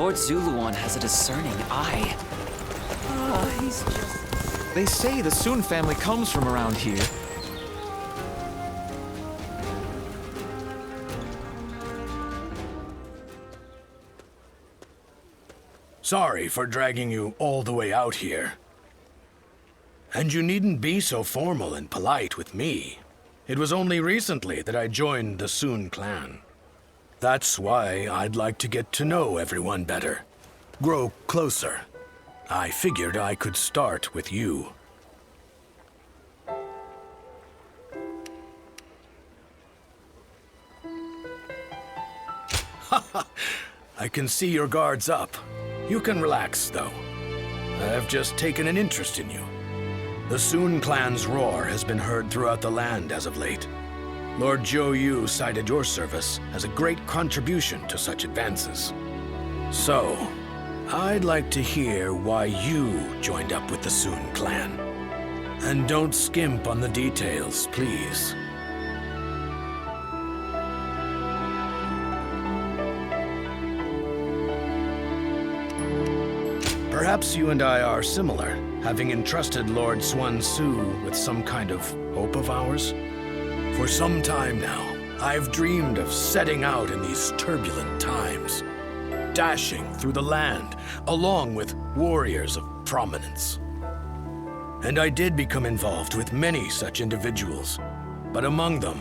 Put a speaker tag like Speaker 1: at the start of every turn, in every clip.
Speaker 1: Lord Zuluan has a discerning eye. He's just...
Speaker 2: They say the Soon family comes from around here.
Speaker 3: Sorry for dragging you all the way out here. And you needn't be so formal and polite with me. It was only recently that I joined the Soon clan. That's why I'd like to get to know everyone better. Grow closer. I figured I could start with you. Haha, I can see your guard's up. You can relax, though. I've just taken an interest in you. The Soon clan's roar has been heard throughout the land as of late. Lord Zhou Yu cited your service as a great contribution to such advances. So, I'd like to hear why you joined up with the Soon clan. And don't skimp on the details, please. Perhaps you and I are similar, having entrusted Lord Xuan Su with some kind of hope of ours. For some time now, I've dreamed of setting out in these turbulent times, dashing through the land along with warriors of prominence. And I did become involved with many such individuals, but among them,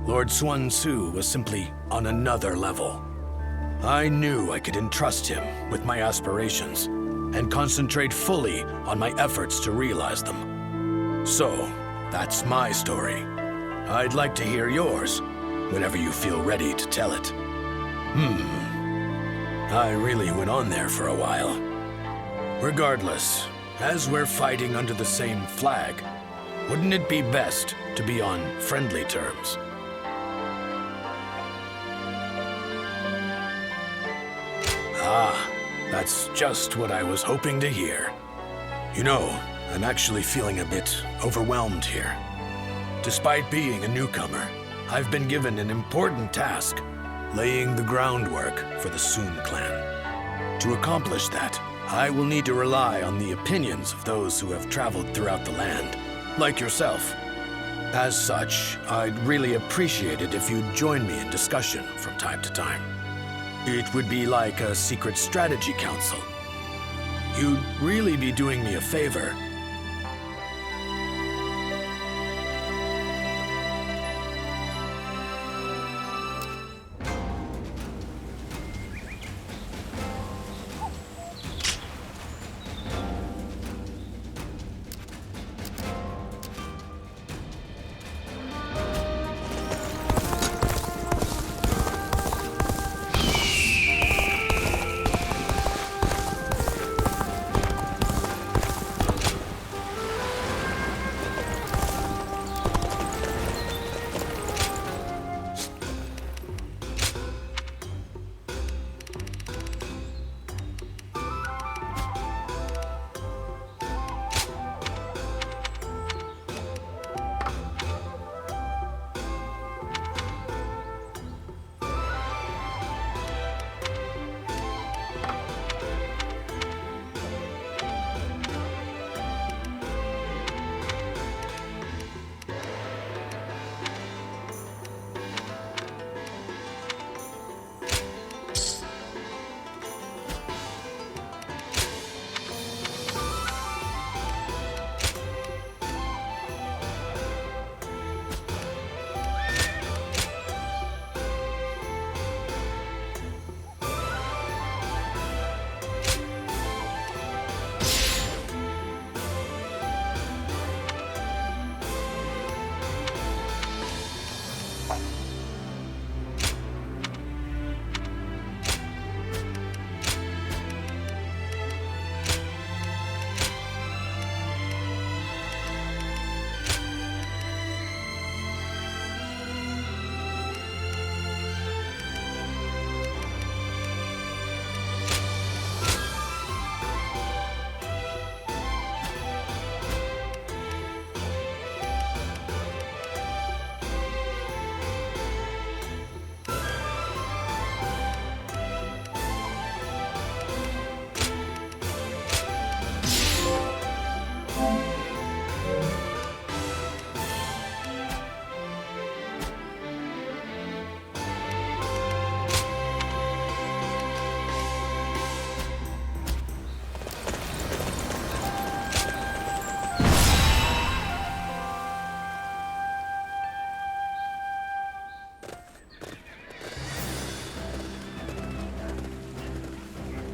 Speaker 3: Lord Xuan Su was simply on another level. I knew I could entrust him with my aspirations and concentrate fully on my efforts to realize them. So, that's my story. I'd like to hear yours, whenever you feel ready to tell it. I really went on there for a while. Regardless, as we're fighting under the same flag, wouldn't it be best to be on friendly terms? Ah, that's just what I was hoping to hear. You know, I'm actually feeling a bit overwhelmed here. Despite being a newcomer, I've been given an important task, laying the groundwork for the Soon clan. To accomplish that, I will need to rely on the opinions of those who have traveled throughout the land, like yourself. As such, I'd really appreciate it if you'd join me in discussion from time to time. It would be like a secret strategy council. You'd really be doing me a favor.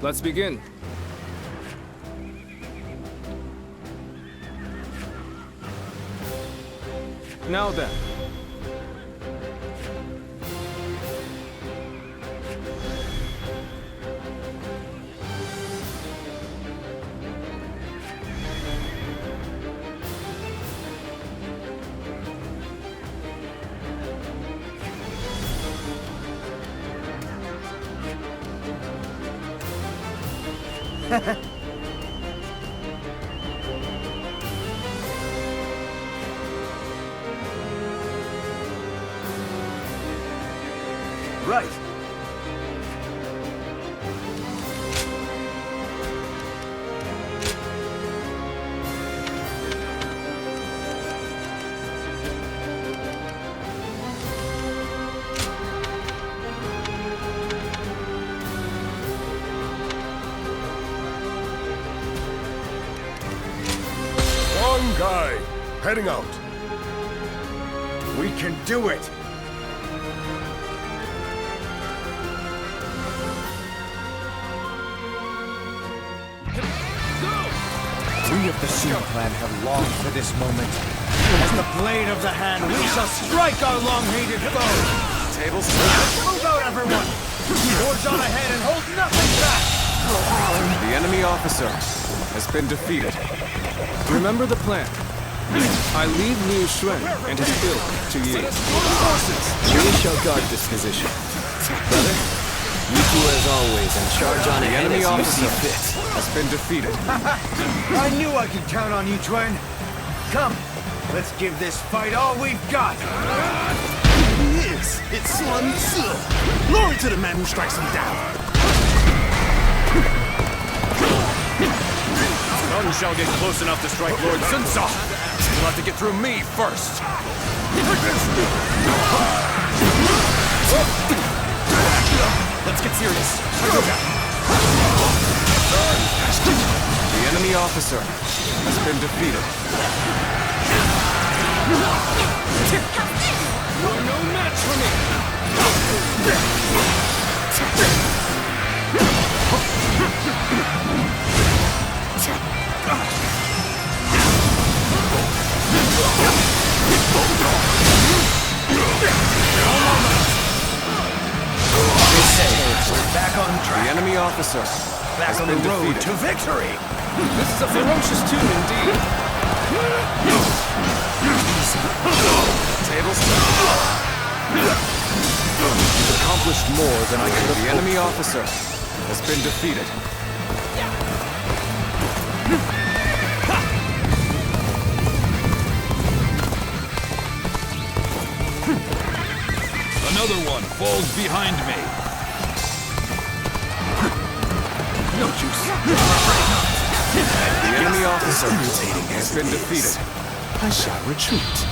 Speaker 4: Let's begin. Now then.
Speaker 5: Right.
Speaker 6: One guy, heading out.
Speaker 5: We can do it. We of the Soon clan have longed for this moment. As the blade of the hand, we shall strike our long-hated foe.
Speaker 2: Tables.
Speaker 5: Move out, everyone! Forge on ahead and hold nothing back!
Speaker 4: The enemy officer has been defeated. Remember the plan. I leave Liu Xuan and his ilk to you. We shall guard this position. Brother, you two as always and charge on ahead. The enemy officer has been defeated.
Speaker 5: I knew I could count on you, Twain. Come, let's give this fight all we've got.
Speaker 6: He is. It's Sun Tzu. Glory to the man who strikes him down.
Speaker 3: None shall get close enough to strike Lord Sun Tzu. You'll have to get through me first.
Speaker 2: Let's get serious.
Speaker 4: The enemy officer has been defeated. You are no match for me!
Speaker 5: Back on
Speaker 4: The
Speaker 5: track.
Speaker 4: enemy officer
Speaker 5: Back
Speaker 4: has
Speaker 5: on the
Speaker 4: been
Speaker 5: road
Speaker 4: defeated.
Speaker 5: to victory.
Speaker 4: This is a ferocious tune indeed.
Speaker 2: Tables. You've accomplished more than I could have.
Speaker 4: The enemy officer has been defeated.
Speaker 7: Another one falls behind me.
Speaker 5: No juice.
Speaker 4: The enemy officer has been defeated.
Speaker 6: I shall retreat.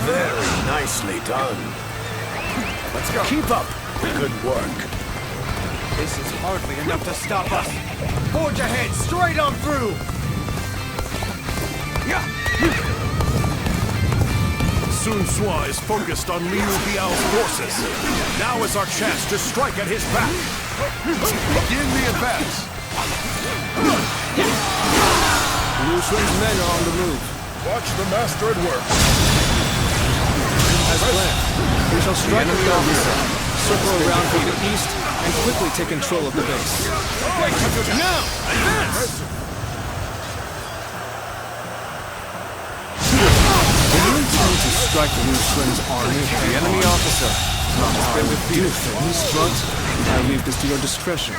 Speaker 3: Very nicely done.
Speaker 5: Let's go. Keep up.
Speaker 3: Good work.
Speaker 5: This is hardly enough to stop us. Forge ahead, straight on through.
Speaker 6: Sun Tzu is focused on Liu Biao's forces. Now is our chance to strike at his back. Begin the advance.
Speaker 4: Liu Xuan's men are on the move.
Speaker 6: Watch the master at work.
Speaker 4: As planned, we shall strike the enemy officer, circle around from the east, and quickly take control of the base.
Speaker 6: Now, advance!
Speaker 4: To strike Liu Xuan's army, the enemy officer has been defeated. But I leave this to your discretion.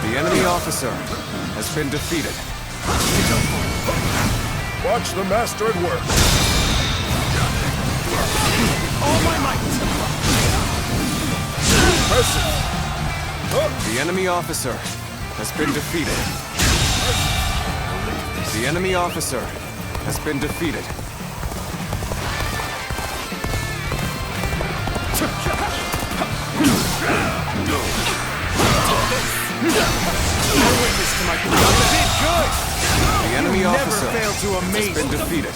Speaker 4: The enemy officer has been defeated.
Speaker 6: Watch the master at work.
Speaker 5: All my might.
Speaker 4: The enemy officer has been defeated. The enemy officer has been defeated. The The enemy
Speaker 5: You never
Speaker 4: officer
Speaker 5: fail to amaze
Speaker 4: has been
Speaker 5: me.
Speaker 4: defeated.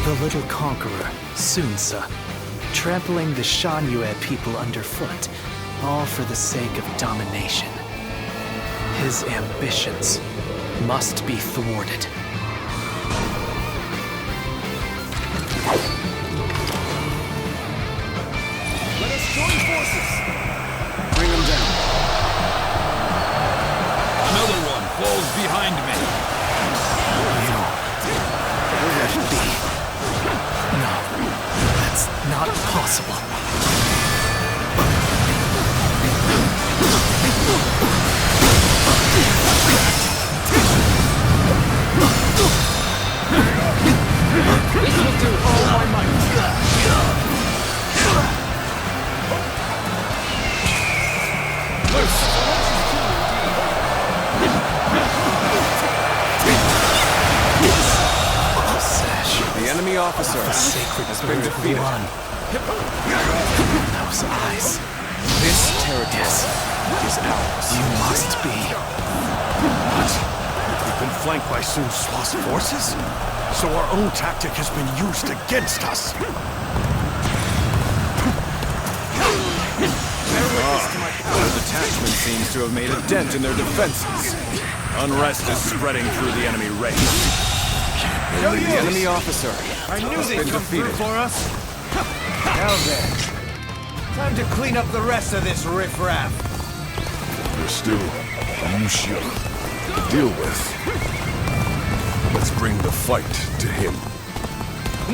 Speaker 1: The little conqueror, Sunsa, trampling the Shanyue people underfoot, all for the sake of domination. His ambitions must be thwarted.
Speaker 6: Let us join forces!
Speaker 4: Bring him down.
Speaker 7: Another one falls behind me.
Speaker 1: Let it be. No, that's not possible.
Speaker 5: This will do all my might.
Speaker 4: The enemy officer has been defeated.
Speaker 1: Those eyes.
Speaker 4: This territory is ours.
Speaker 1: You must be.
Speaker 6: We've been flanked by Sun Sua's forces? So our own tactic has been used against us.
Speaker 4: The detachment seems to have made a dent in their defenses. Unrest is spreading through the enemy ranks. The enemy officer
Speaker 5: I knew
Speaker 4: has
Speaker 5: they'd
Speaker 4: been
Speaker 5: come through
Speaker 4: defeated.
Speaker 5: for us. Now then, time to clean up the rest of this riffraff.
Speaker 6: There's still Lucia to deal with. Let's bring the fight to him.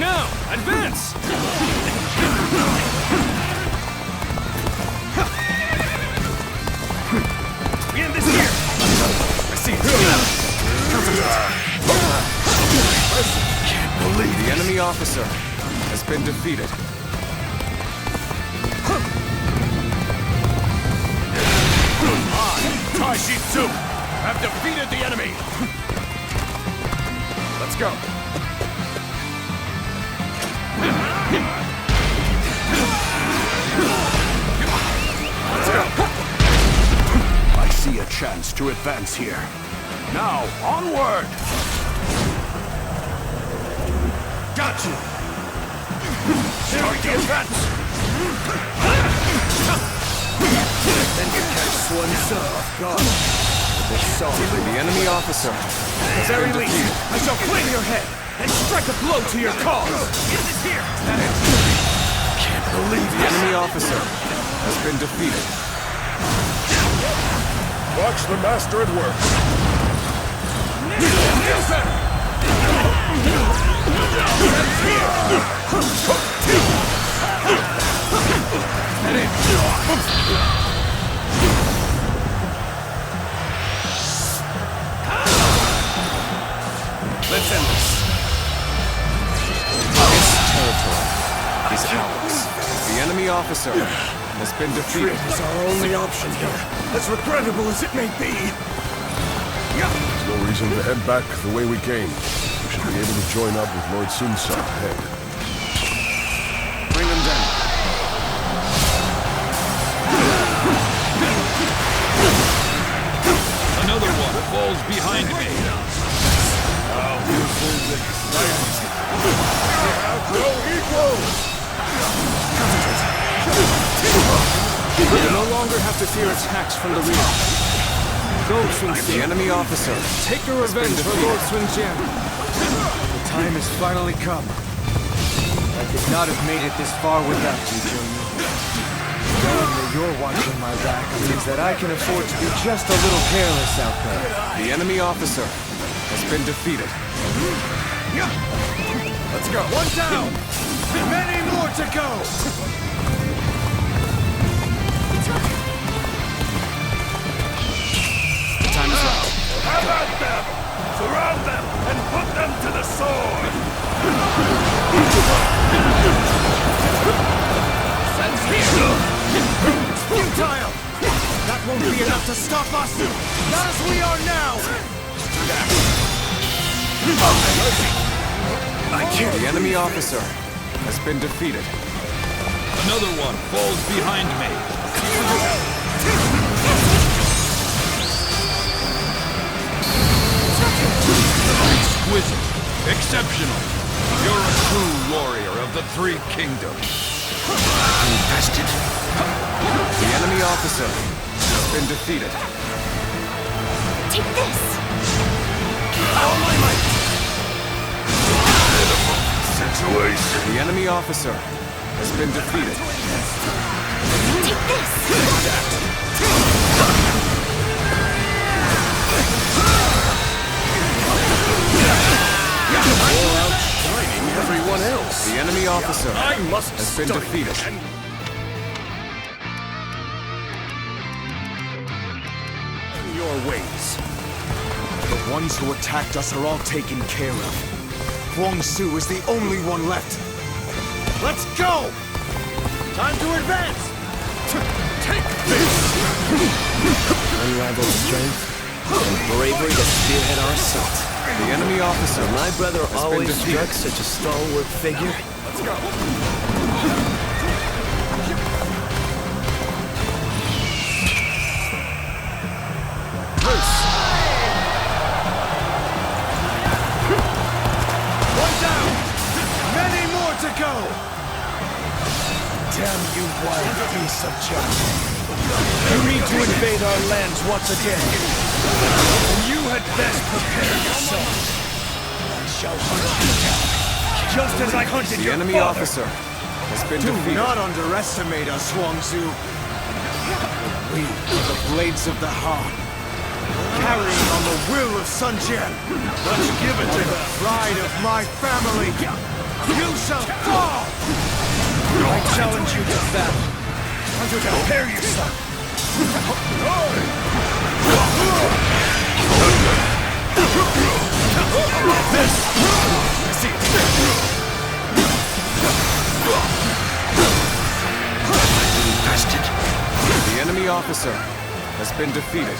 Speaker 4: Now, advance!
Speaker 6: We end this here! I see Can't believe
Speaker 4: The enemy officer has been defeated.
Speaker 6: Taishitsu have defeated the enemy!
Speaker 4: Let's go.
Speaker 6: I see a chance to advance here. Now, onward! Got you! Start the advance!
Speaker 5: Then you catch Sunsa off guard.
Speaker 4: The enemy officer
Speaker 5: At
Speaker 4: has
Speaker 5: the very
Speaker 4: been
Speaker 5: least,
Speaker 4: defeated.
Speaker 5: I shall flame your head and strike a blow to your cause.
Speaker 6: Can't believe
Speaker 4: The enemy officer has been defeated.
Speaker 6: Watch the master at work.
Speaker 4: Let's end this. This territory is ours. The enemy officer has been defeated.
Speaker 6: It's our only option here, as regrettable as it may be. There's no reason to head back the way we came. We should be able to join up with Lord Sunsa ahead.
Speaker 4: Bring them down.
Speaker 7: Another one falls behind me.
Speaker 4: You no longer have to fear attacks from the rear. Go, the enemy officer.
Speaker 5: Take your revenge for Lord Swinjian. The time has finally come. I could not have made it this far without you, Junior. Knowing that you're watching my back means that I can afford to be just a little careless out there.
Speaker 4: The enemy officer has been defeated. Let's go.
Speaker 5: One down! Many more to go!
Speaker 4: Time is up.
Speaker 6: Have at them! Surround them and put them to the sword!
Speaker 5: Futile! That won't be enough to stop us! Not as we are now!
Speaker 6: I can't.
Speaker 4: The enemy officer has been defeated.
Speaker 7: Another one falls behind me. Exquisite. Exceptional. You're a true warrior of the Three Kingdoms.
Speaker 3: Infested.
Speaker 4: The enemy officer has been defeated.
Speaker 8: Take this!
Speaker 6: All my might! Situation.
Speaker 4: The enemy officer has been defeated.
Speaker 8: Take this!
Speaker 6: All outshining everyone else.
Speaker 4: The enemy officer
Speaker 6: I must
Speaker 4: has been
Speaker 6: study
Speaker 4: defeated.
Speaker 5: Your ways. The ones who attacked us are all taken care of. Huang Su is the only one left. Let's go! Time to advance!
Speaker 6: Take this!
Speaker 2: Unrivaled strength and bravery to spearhead our assault.
Speaker 4: The enemy officer
Speaker 2: My brother
Speaker 4: has been
Speaker 2: always
Speaker 4: defeated.
Speaker 2: struck such a stalwart figure.
Speaker 6: Let's go!
Speaker 5: One down! Many more to go! Damn you, wild beasts of China! You need to invade our lands once again. And you had best prepare yourself. I shall hunt you down, just as I hunted
Speaker 4: The
Speaker 5: your
Speaker 4: enemy
Speaker 5: father.
Speaker 4: officer has been
Speaker 5: Do
Speaker 4: defeated.
Speaker 5: not underestimate us, Huang Zu. We are the blades of the Han, carrying on the will of Sun Jian. Let's give it to the pride of my family. You shall fall! I challenge you to battle. Prepare yourself.
Speaker 3: Infested.
Speaker 4: The enemy officer has been defeated.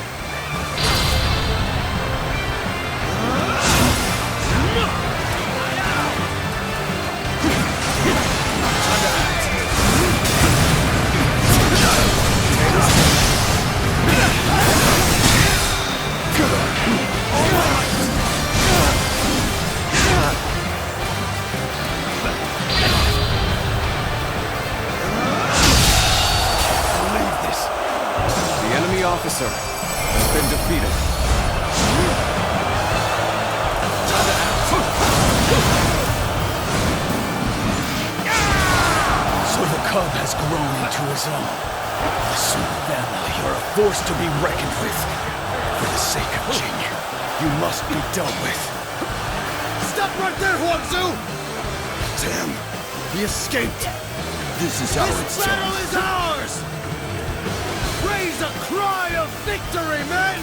Speaker 4: The enemy officer has been defeated.
Speaker 5: So the cub has grown into his own. The Sun family are a force to be reckoned with. For the sake of Jing, you must be dealt with. Stop right there, Huang Zu! Damn, he escaped. This is how it's done. This battle is ours! Raise a cry of victory, men!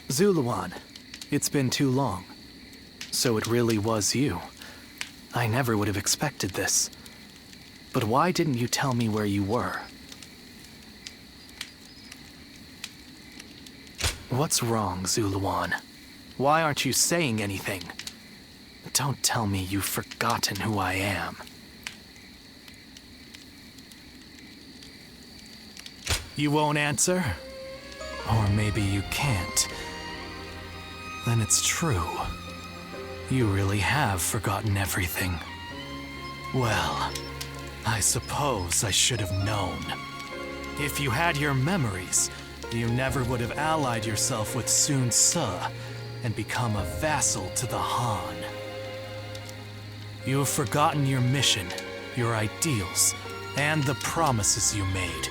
Speaker 1: Zuluan, it's been too long. So it really was you. I never would have expected this. But why didn't you tell me where you were? What's wrong, Zuluan? Why aren't you saying anything? Don't tell me you've forgotten who I am. You won't answer? Or maybe you can't. then it's true. You really have forgotten everything. Well, I suppose I should have known. If you had your memories, you never would have allied yourself with Sun Ce and become a vassal to the Han. You have forgotten your mission, your ideals, and the promises you made,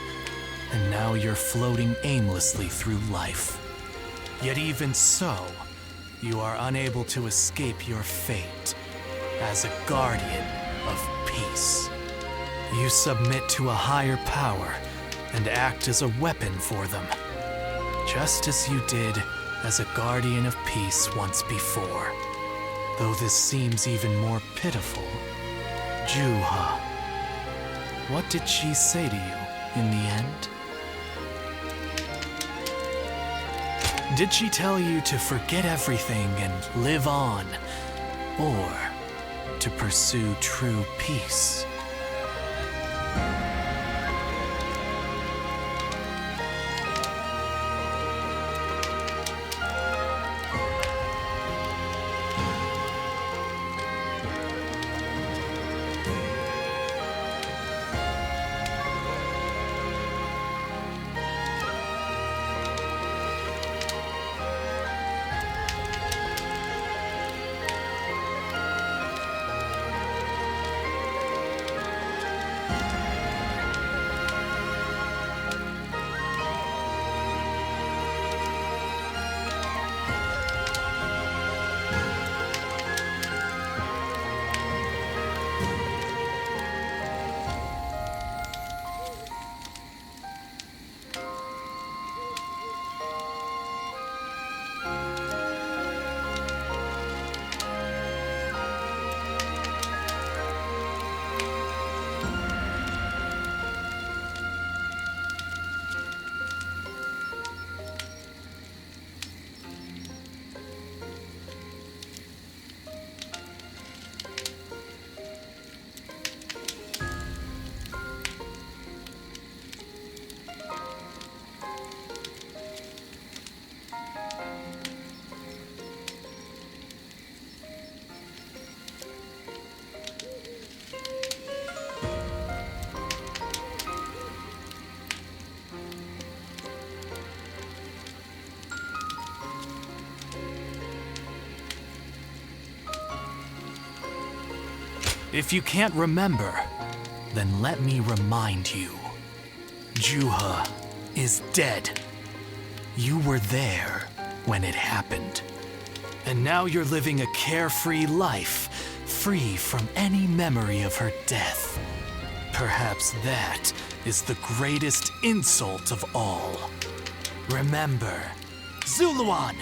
Speaker 1: and now you're floating aimlessly through life. Yet even so, you are unable to escape your fate as a guardian of peace. You submit to a higher power and act as a weapon for them, just as you did as a guardian of peace once before. Though this seems even more pitiful, Juha, what did she say to you in the end? Did she tell you to forget everything and live on, or to pursue true peace? If you can't remember, then let me remind you. Juha is dead. You were there when it happened. And now you're living a carefree life, free from any memory of her death. Perhaps that is the greatest insult of all. Remember, Zuluan!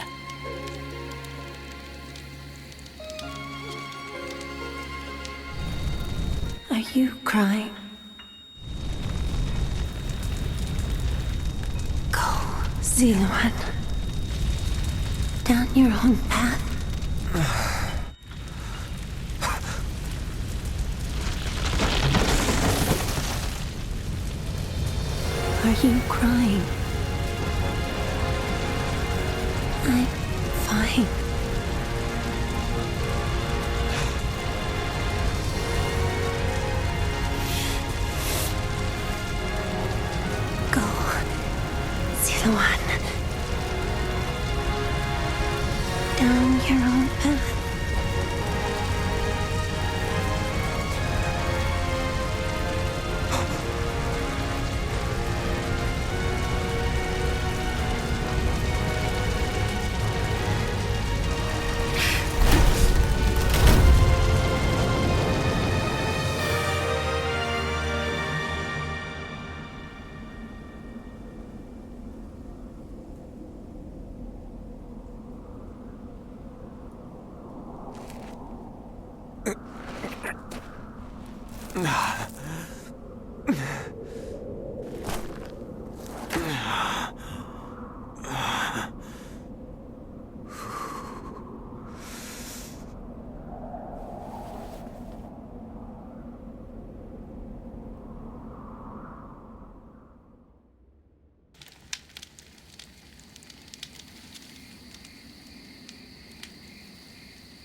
Speaker 8: Are you crying? Go, Ziluan. Down your own path. Are you crying? I'm fine. Ziluan. Down your own path.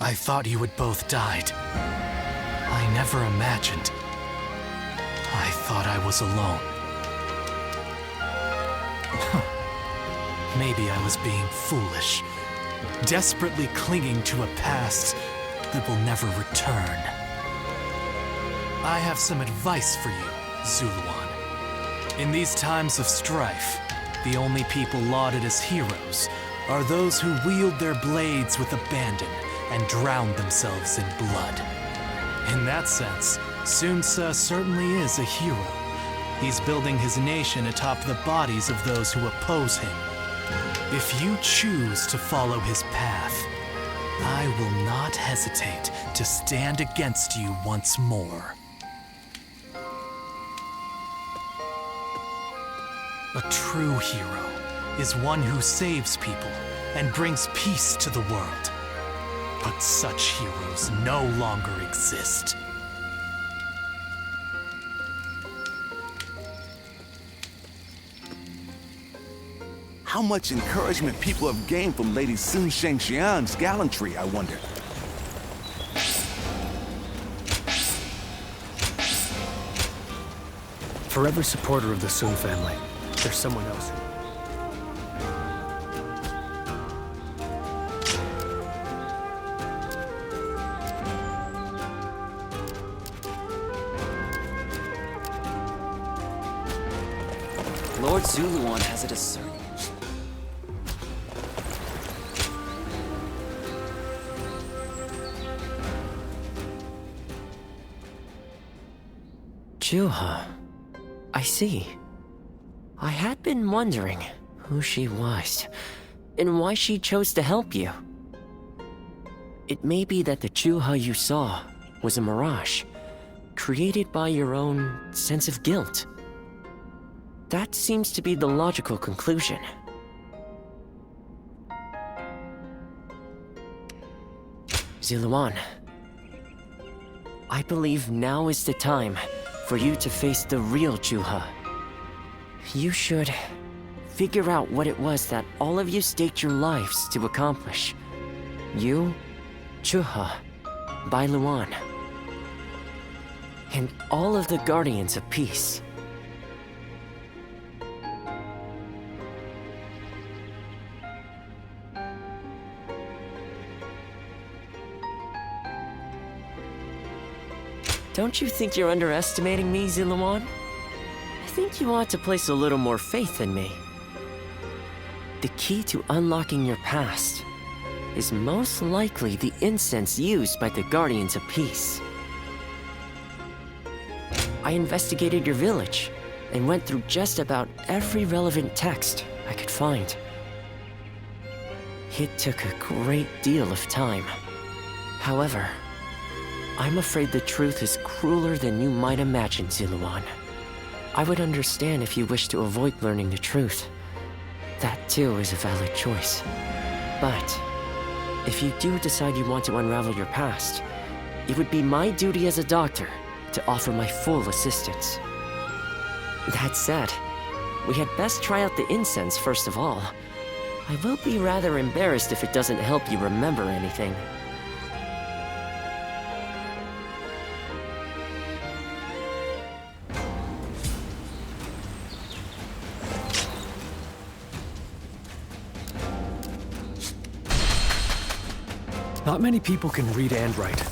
Speaker 1: I thought you had both died. I never imagined. I thought I was alone. Maybe I was being foolish, desperately clinging to a past that will never return. I have some advice for you, Zuluan. In these times of strife, the only people lauded as heroes are those who wield their blades with abandon and drown themselves in blood. In that sense, Sun Ce certainly is a hero. He's building his nation atop the bodies of those who oppose him. If you choose to follow his path, I will not hesitate to stand against you once more. A true hero is one who saves people and brings peace to the world. But such heroes no longer exist.
Speaker 9: How much encouragement people have gained from Lady Sun Shengxian's gallantry, I wonder.
Speaker 2: For every supporter of the Sun family, there's someone else.
Speaker 10: Lord Zuluan has it asserted.
Speaker 11: Juha. I see. I had been wondering who she was, and why she chose to help you. It may be that the Juha you saw was a mirage, created by your own sense of guilt. That seems to be the logical conclusion. Zuluan, I believe now is the time for you to face the real Juha. You should figure out what it was that all of you staked your lives to accomplish. You, Juha, Bailuan, and all of the Guardians of Peace. Don't you think you're underestimating me, Zuluan? I think you ought to place a little more faith in me. The key to unlocking your past is most likely the incense used by the Guardians of Peace. I investigated your village and went through just about every relevant text I could find. It took a great deal of time. However, I'm afraid the truth is crueler than you might imagine, Zuluan. I would understand if you wish to avoid learning the truth. That too is a valid choice. But if you do decide you want to unravel your past, it would be my duty as a doctor to offer my full assistance. That said, we had best try out the incense first of all. I will be rather embarrassed if it doesn't help you remember anything.
Speaker 2: Not many people can read and write.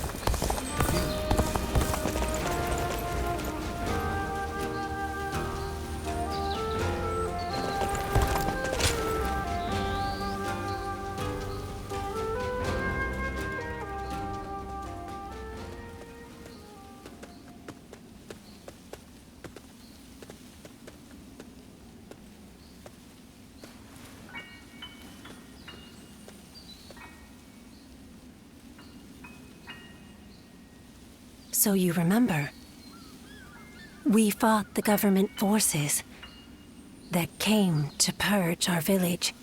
Speaker 8: So you remember, we fought the government forces that came to purge our village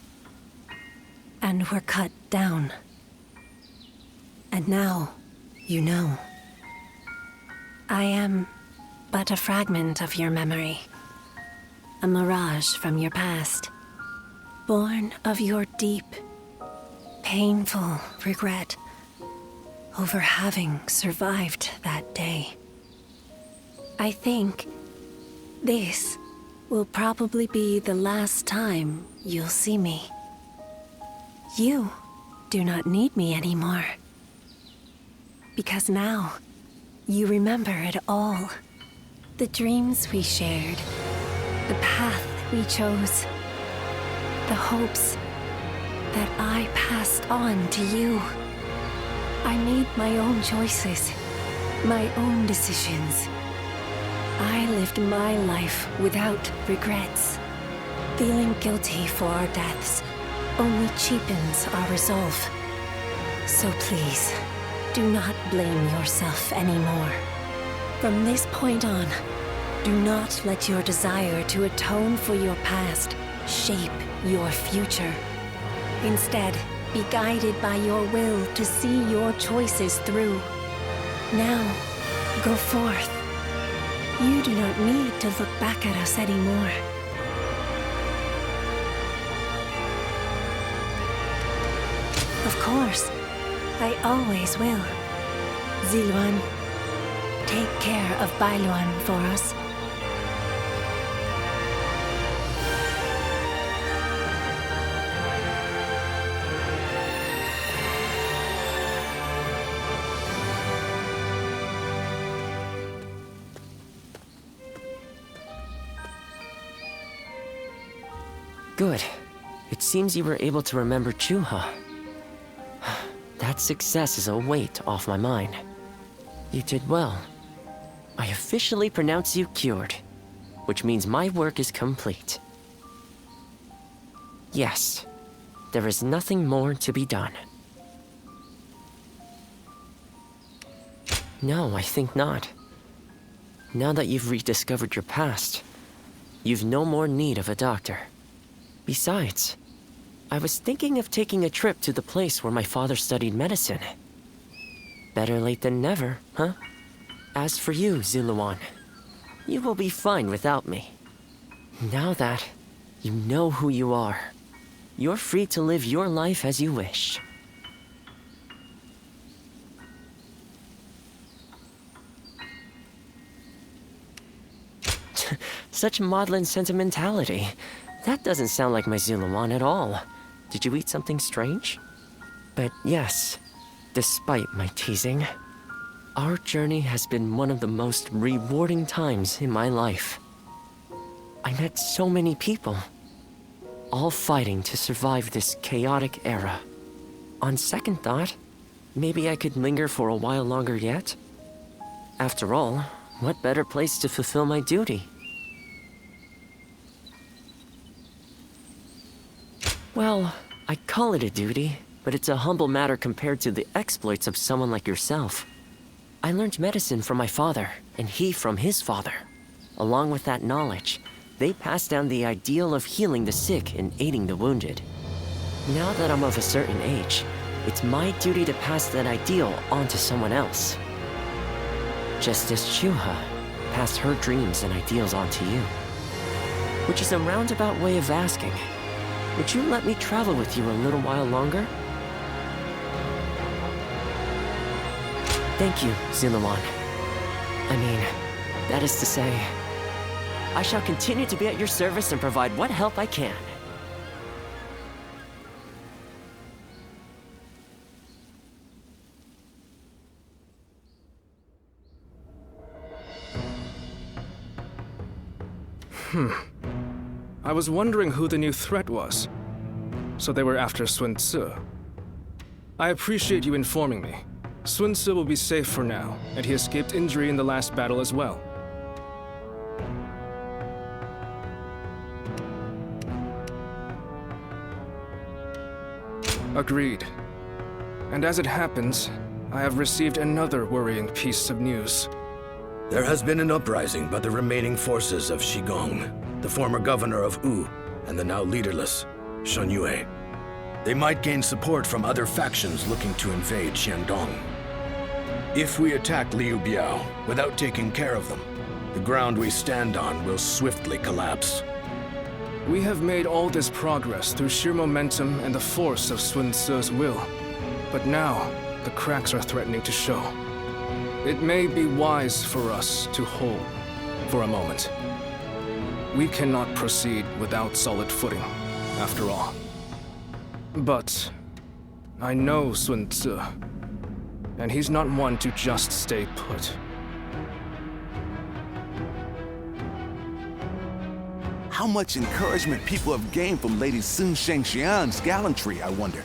Speaker 8: and were cut down. And now, you know, I am but a fragment of your memory, a mirage from your past, born of your deep, painful regret over having survived that day. I think this will probably be the last time you'll see me. You do not need me anymore. Because now, you remember it all. The dreams we shared, the path we chose, the hopes that I passed on to you. I made my own choices, my own decisions. I lived my life without regrets. Feeling guilty for our deaths only cheapens our resolve. So please, do not blame yourself anymore. From this point on, do not let your desire to atone for your past shape your future. Instead, be guided by your will to see your choices through. Now, go forth. You do not need to look back at us anymore. Of course, I always will. Ziluan, take care of Bailuan for us.
Speaker 11: Good. It seems you were able to remember Chuha. That success is a weight off my mind. You did well. I officially pronounce you cured, which means my work is complete. Yes, there is nothing more to be done. No, I think not. Now that you've rediscovered your past, you've no more need of a doctor. Besides, I was thinking of taking a trip to the place where my father studied medicine. Better late than never, huh? As for you, Ziluan, you will be fine without me. Now that you know who you are, you're free to live your life as you wish. Such maudlin sentimentality. That doesn't sound like my Ziluan at all. Did you eat something strange? But yes, despite my teasing, our journey has been one of the most rewarding times in my life. I met so many people, all fighting to survive this chaotic era. On second thought, maybe I could linger for a while longer yet. After all, what better place to fulfill my duty? Well, I call it a duty, but it's a humble matter compared to the exploits of someone like yourself. I learned medicine from my father, and he from his father. Along with that knowledge, they passed down the ideal of healing the sick and aiding the wounded. Now that I'm of a certain age, it's my duty to pass that ideal on to someone else. Just as Chuha passed her dreams and ideals on to you. Which is a roundabout way of asking, would you let me travel with you a little while longer? Thank you, Ziluan. I mean, that is to say, I shall continue to be at your service and provide what help I can.
Speaker 12: I was wondering who the new threat was. So they were after Sun Tzu. I appreciate you informing me. Sun Tzu will be safe for now, and he escaped injury in the last battle as well. Agreed. And as it happens, I have received another worrying piece of news.
Speaker 3: There has been an uprising by the remaining forces of Shigong, the former governor of Wu, and the now leaderless Shan Yue. They might gain support from other factions looking to invade Shandong. If we attack Liu Biao without taking care of them, the ground we stand on will swiftly collapse.
Speaker 12: We have made all this progress through sheer momentum and the force of Sun Tzu's will. But now, the cracks are threatening to show. It may be wise for us to hold for a moment. We cannot proceed without solid footing, after all. But I know Sun Tzu, and he's not one to just stay put.
Speaker 9: How much encouragement people have gained from Lady Sun Shangxian's gallantry, I wonder.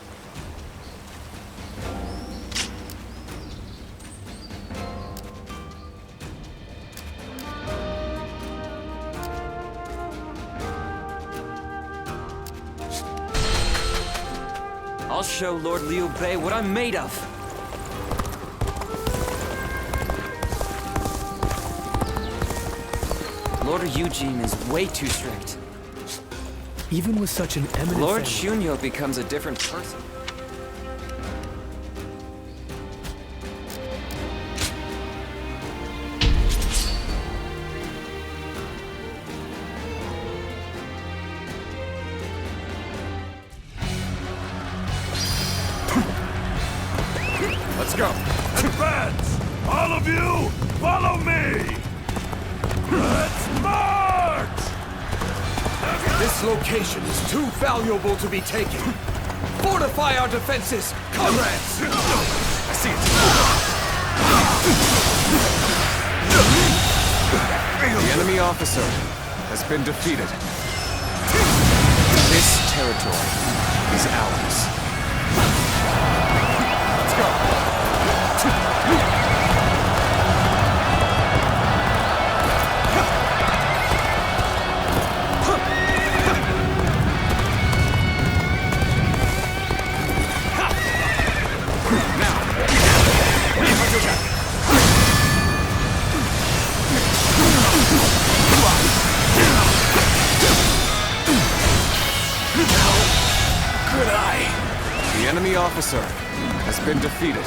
Speaker 10: I'll show Lord Liu Bei what I'm made of. Lord Eugene is way too strict.
Speaker 1: Even with such an eminent
Speaker 10: Lord
Speaker 1: family-
Speaker 10: Shunyo becomes a different person.
Speaker 6: Let's go. Advance! All of you, follow me! Let's march!
Speaker 5: This location is too valuable to be taken. Fortify our defenses, comrades!
Speaker 6: I see it.
Speaker 4: The enemy officer has been defeated. This territory is ours.
Speaker 6: Let's go.
Speaker 4: The enemy officer has been defeated.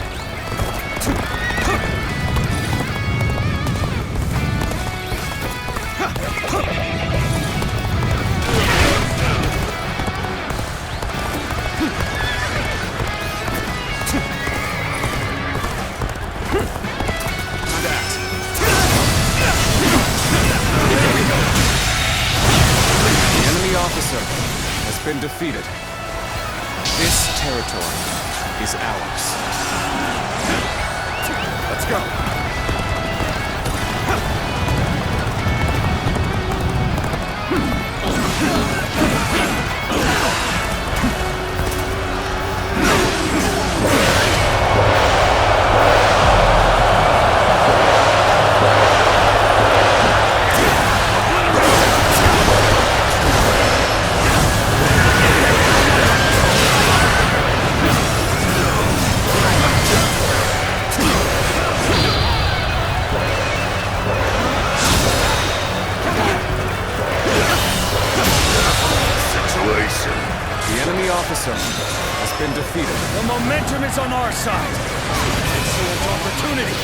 Speaker 4: The enemy officer has been defeated. This territory is ours.
Speaker 6: Let's go.
Speaker 4: The enemy officer has been defeated.
Speaker 5: The momentum is on our side. Excellent opportunity.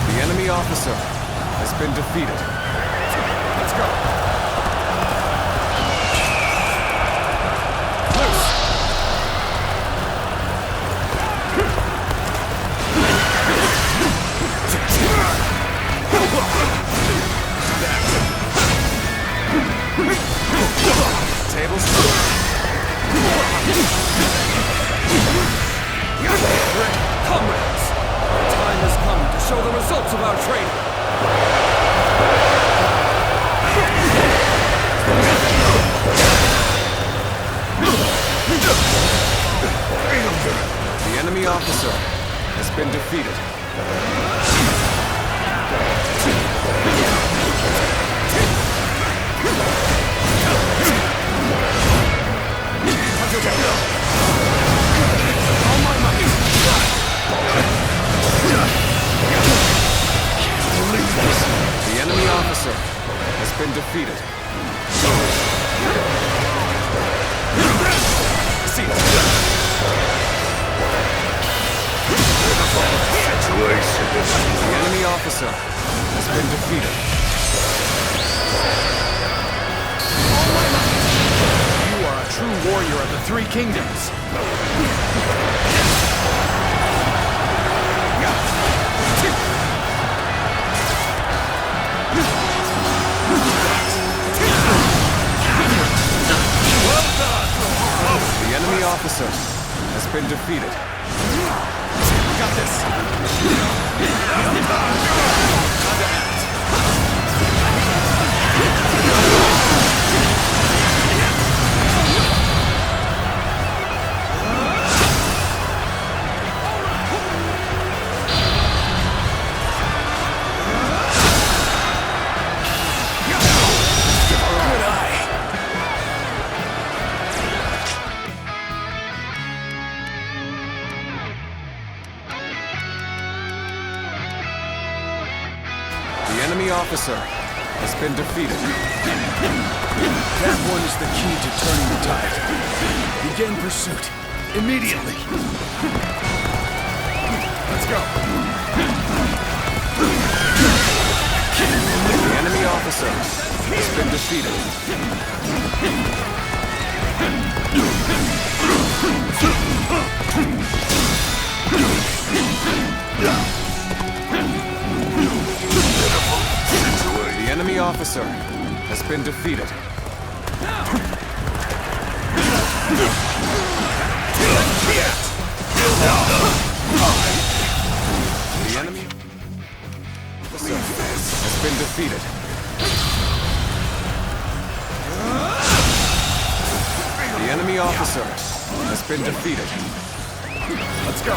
Speaker 4: The enemy officer has been defeated.
Speaker 6: Let's go.
Speaker 4: Tables.
Speaker 5: Comrades, the time has come to show the results of our training.
Speaker 4: been defeated. The enemy officer has been defeated. The enemy officer has been defeated.
Speaker 5: You are a true warrior of the Three Kingdoms.
Speaker 4: The enemy officer has been defeated.
Speaker 5: Got this.
Speaker 4: The enemy officer has been defeated.
Speaker 5: That one is the key to turning the tide. Begin pursuit. Immediately. Let's go.
Speaker 4: The enemy officer has been defeated. The enemy officer has been defeated. The enemy officer has been defeated. The enemy officer has been defeated.
Speaker 5: Let's go.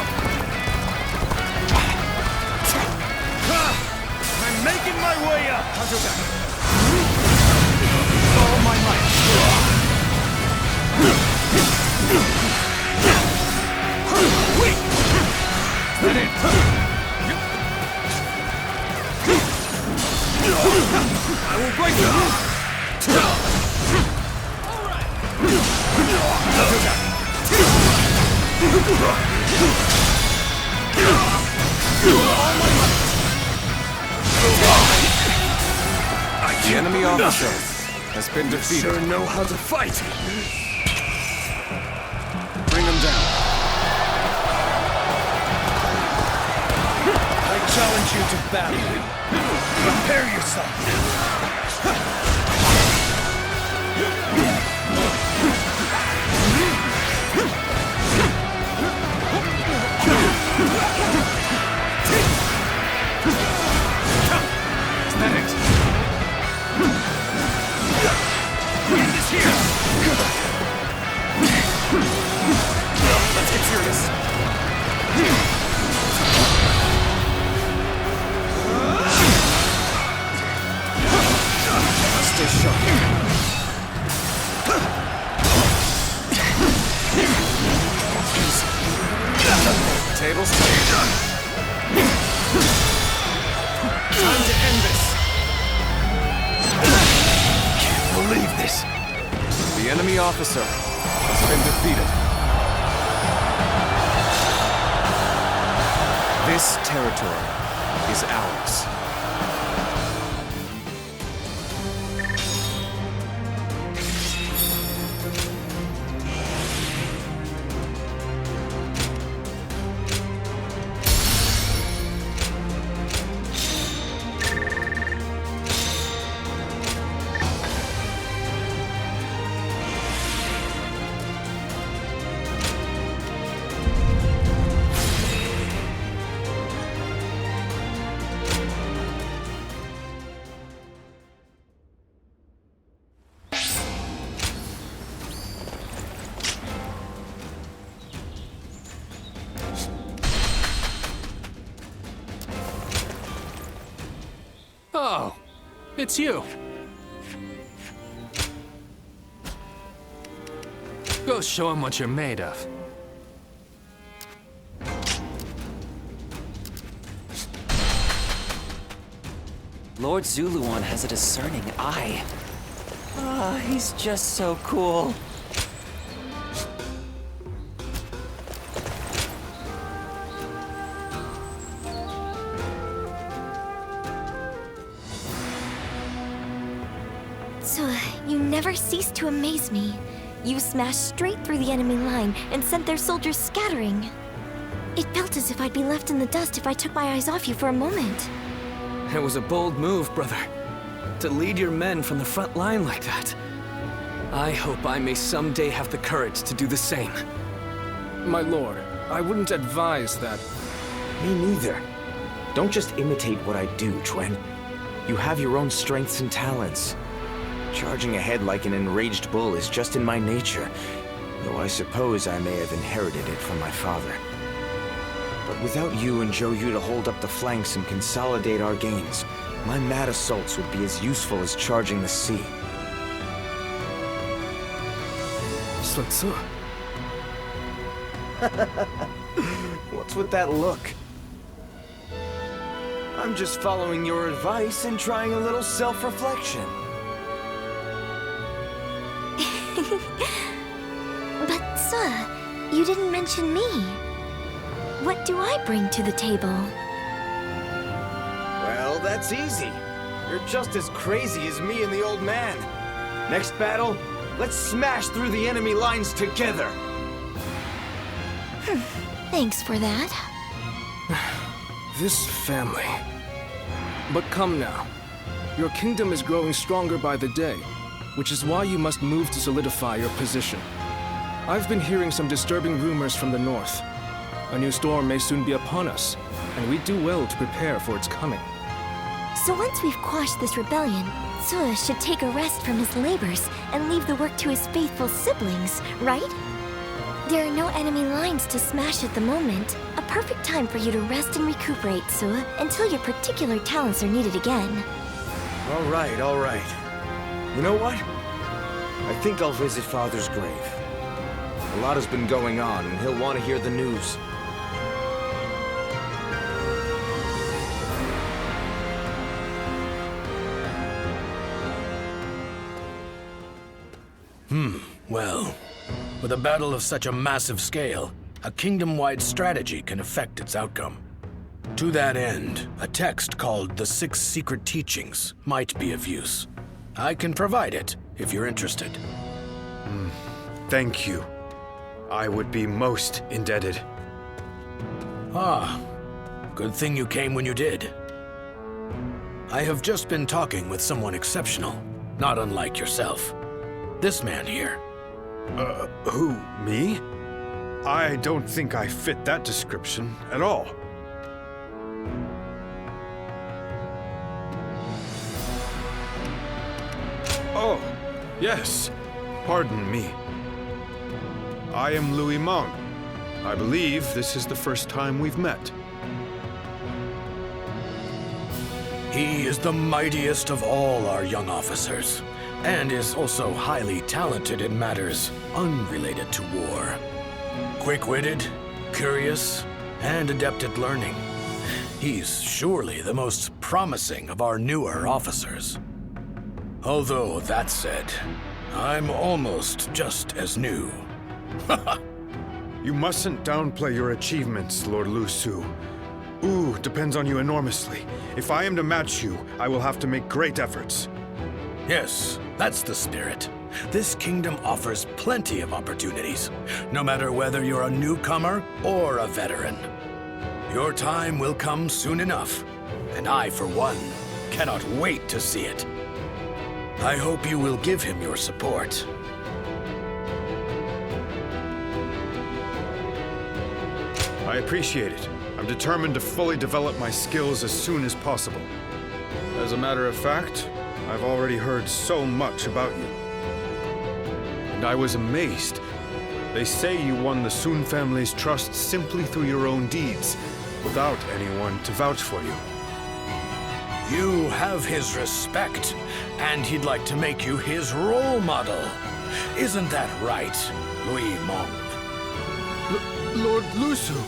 Speaker 5: I'm making my way up. All my might. Wait. Is that it? I will break you. All right. All my might.
Speaker 4: The enemy officer has been defeated.
Speaker 5: Sure know how to fight.
Speaker 4: Bring him down.
Speaker 5: I challenge you to battle. Prepare yourself.
Speaker 4: Let's get serious.
Speaker 5: Stay sharp.
Speaker 4: Tables turned.
Speaker 5: Time to end this. Can't believe this.
Speaker 4: The enemy officer has been defeated. This territory is ours.
Speaker 12: it's you. Go show him what you're made of.
Speaker 10: Lord Zuluan has a discerning eye. Ah, he's just so cool.
Speaker 13: So, you never cease to amaze me. You smashed straight through the enemy line and sent their soldiers scattering. It felt as if I'd be left in the dust if I took my eyes off you for a moment.
Speaker 2: It was a bold move, brother. To lead your men from the front line like that. I hope I may someday have the courage to do the same.
Speaker 12: My lord, I wouldn't advise that.
Speaker 5: Me neither. Don't just imitate what I do, Chuen. You have your own strengths and talents. Charging ahead like an enraged bull is just in my nature, though I suppose I may have inherited it from my father. But without you and Zhou to hold up the flanks and consolidate our gains, my mad assaults would be as useful as charging the sea.
Speaker 12: Sun Tzu.
Speaker 5: What's with that look? I'm just following your advice and trying a little self-reflection.
Speaker 13: But, sir, you didn't mention me. What do I bring to the table?
Speaker 5: Well, that's easy. You're just as crazy as me and the old man. Next battle, let's smash through the enemy lines together.
Speaker 13: Thanks for that.
Speaker 12: This family. But come now. Your kingdom is growing stronger by the day, which is why you must move to solidify your position. I've been hearing some disturbing rumors from the north. A new storm may soon be upon us, and we do well to prepare for its coming.
Speaker 13: So once we've quashed this rebellion, Tzu should take a rest from his labors and leave the work to his faithful siblings, right? There are no enemy lines to smash at the moment. A perfect time for you to rest and recuperate, Tzu, until your particular talents are needed again.
Speaker 5: All right, all right. You know what? I think I'll visit Father's grave. A lot has been going on, and he'll want to hear the news.
Speaker 3: Well, with a battle of such a massive scale, a kingdom-wide strategy can affect its outcome. To that end, a text called The Six Secret Teachings might be of use. I can provide it, if you're interested.
Speaker 14: Thank you. I would be most indebted.
Speaker 3: Ah, good thing you came when you did. I have just been talking with someone exceptional, not unlike yourself. This man here.
Speaker 14: Who, me? I don't think I fit that description at all. Oh, yes. Pardon me. I am Louis Meng. I believe this is the first time we've met.
Speaker 3: He is the mightiest of all our young officers, and is also highly talented in matters unrelated to war. Quick-witted, curious, and adept at learning. He's surely the most promising of our newer officers. Although, that said, I'm almost just as new.
Speaker 14: You mustn't downplay your achievements, Lord Lu Su. Wu depends on you enormously. If I am to match you, I will have to make great efforts.
Speaker 3: Yes, that's the spirit. This kingdom offers plenty of opportunities, no matter whether you're a newcomer or a veteran. Your time will come soon enough, and I, for one, cannot wait to see it. I hope you will give him your support.
Speaker 14: I appreciate it. I'm determined to fully develop my skills as soon as possible. As a matter of fact, I've already heard so much about you. And I was amazed. They say you won the Sun family's trust simply through your own deeds, without anyone to vouch for you.
Speaker 3: You have his respect, and he'd like to make you his role model. Isn't that right, Louis Mong?
Speaker 14: Lord Lusu!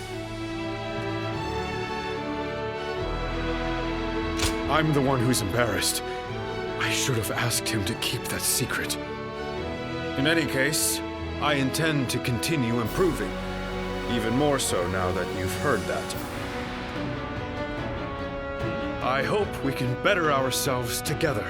Speaker 14: I'm the one who's embarrassed. I should have asked him to keep that secret. In any case, I intend to continue improving. Even more so now that you've heard that. I hope we can better ourselves together.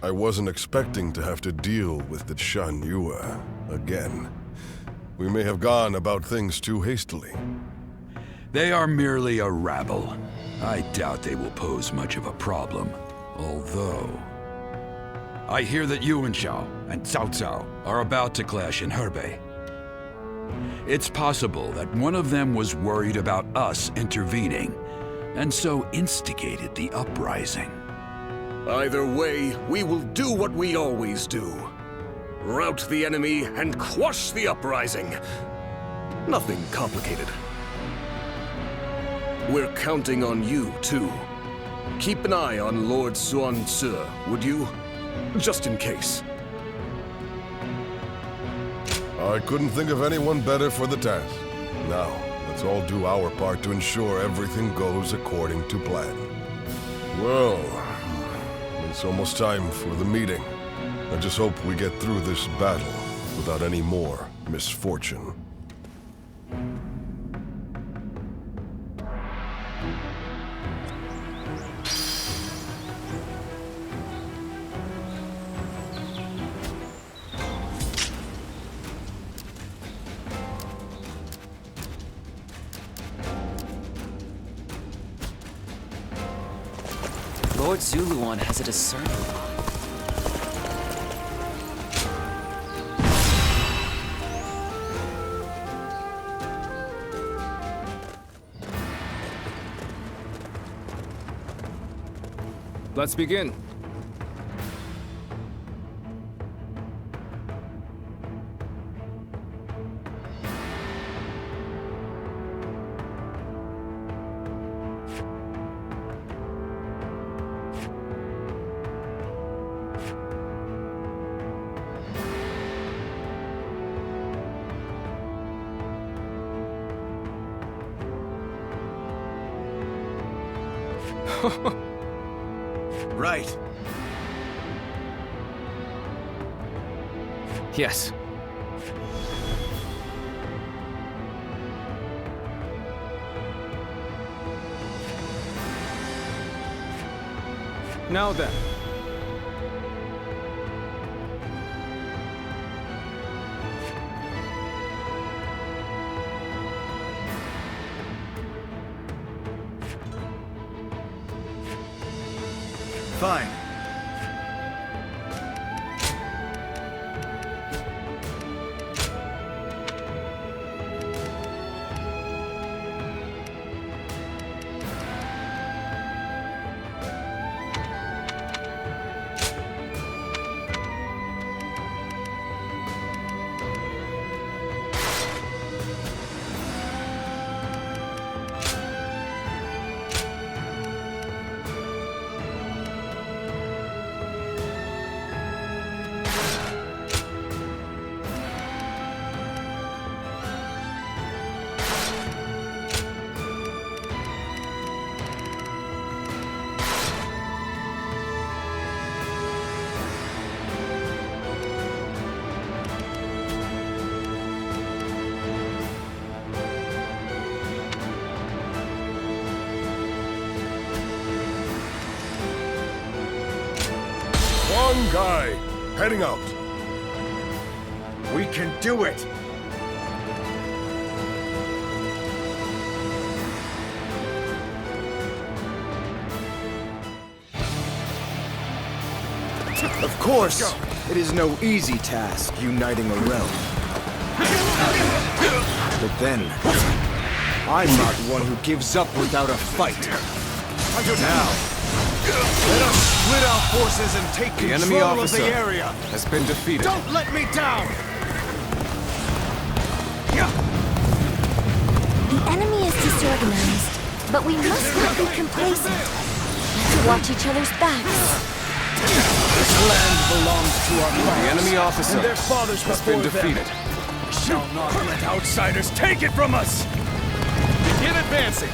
Speaker 6: I wasn't expecting to have to deal with the Shan Yue again. We may have gone about things too hastily.
Speaker 7: They are merely a rabble. I doubt they will pose much of a problem. Although... I hear that Yuan Shao and Cao Cao are about to clash in Hebei. It's possible that one of them was worried about us intervening, and so instigated the uprising.
Speaker 15: Either way, we will do what we always do. Rout the enemy and quash the uprising. Nothing complicated. We're counting on you, too. Keep an eye on Lord Xuan Tzu, would you? Just in case.
Speaker 6: I couldn't think of anyone better for the task. Now, let's all do our part to ensure everything goes according to plan. Well... it's almost time for the meeting. I just hope we get through this battle without any more misfortune.
Speaker 10: Lord Zuluan has a discerning eye.
Speaker 12: Let's begin.
Speaker 5: Right.
Speaker 2: Yes.
Speaker 12: Now then.
Speaker 5: Fine.
Speaker 6: Young guy, heading out.
Speaker 5: We can do it! Of course, it is no easy task uniting a realm. But then, I'm not one who gives up without a fight. Now, let us split our forces and take
Speaker 4: The
Speaker 5: control
Speaker 4: enemy
Speaker 5: of
Speaker 4: officer
Speaker 5: the area.
Speaker 4: has been defeated.
Speaker 5: Don't let me down!
Speaker 13: The enemy is disorganized, but we must not be complacent. Let's watch each other's backs.
Speaker 5: This land belongs to our fathers.
Speaker 4: The enemy officer
Speaker 5: and their fathers
Speaker 4: has
Speaker 5: before
Speaker 4: been defeated.
Speaker 5: Them. We shall not let outsiders take it from us! Begin advancing!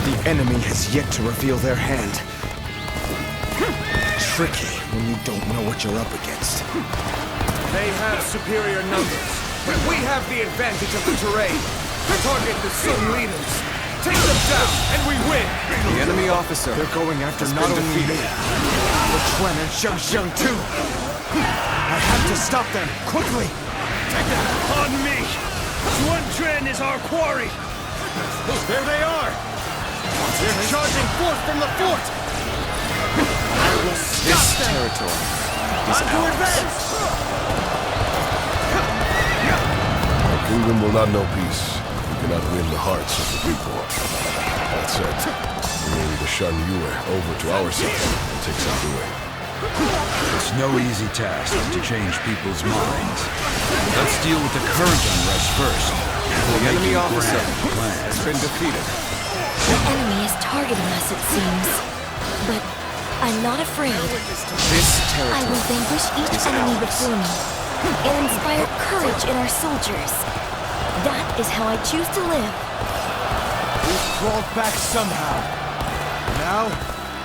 Speaker 5: The enemy has yet to reveal their hand. Tricky when you don't know what you're up against. They have superior numbers, but we have the advantage of the terrain. Target the Sun leaders. Take them down, and we win!
Speaker 4: The enemy officer
Speaker 5: They're going after
Speaker 4: has
Speaker 5: not
Speaker 4: been
Speaker 5: only
Speaker 4: defeated.
Speaker 5: me, but Quan and Xiang too. I have to stop them, quickly! Take that on me! Quan is our quarry! There they are! They're charging forth from the fort! I will stop
Speaker 4: This
Speaker 5: them!
Speaker 4: territory is
Speaker 5: Time to
Speaker 4: ours.
Speaker 5: advance!
Speaker 6: Our kingdom will not know peace. We cannot win the hearts of the people. That said, bringing the Shan Yue over to our side will take some doing.
Speaker 7: It's no easy task to change people's minds. Let's deal with the current unrest first.
Speaker 4: The enemy officer has been defeated.
Speaker 13: The enemy is targeting us, it seems. But I'm not afraid.
Speaker 4: This
Speaker 13: I will
Speaker 4: territory
Speaker 13: vanquish each
Speaker 4: is
Speaker 13: enemy
Speaker 4: ours.
Speaker 13: before me and inspire courage in our soldiers. That is how I choose to live.
Speaker 5: We've crawled back somehow. Now,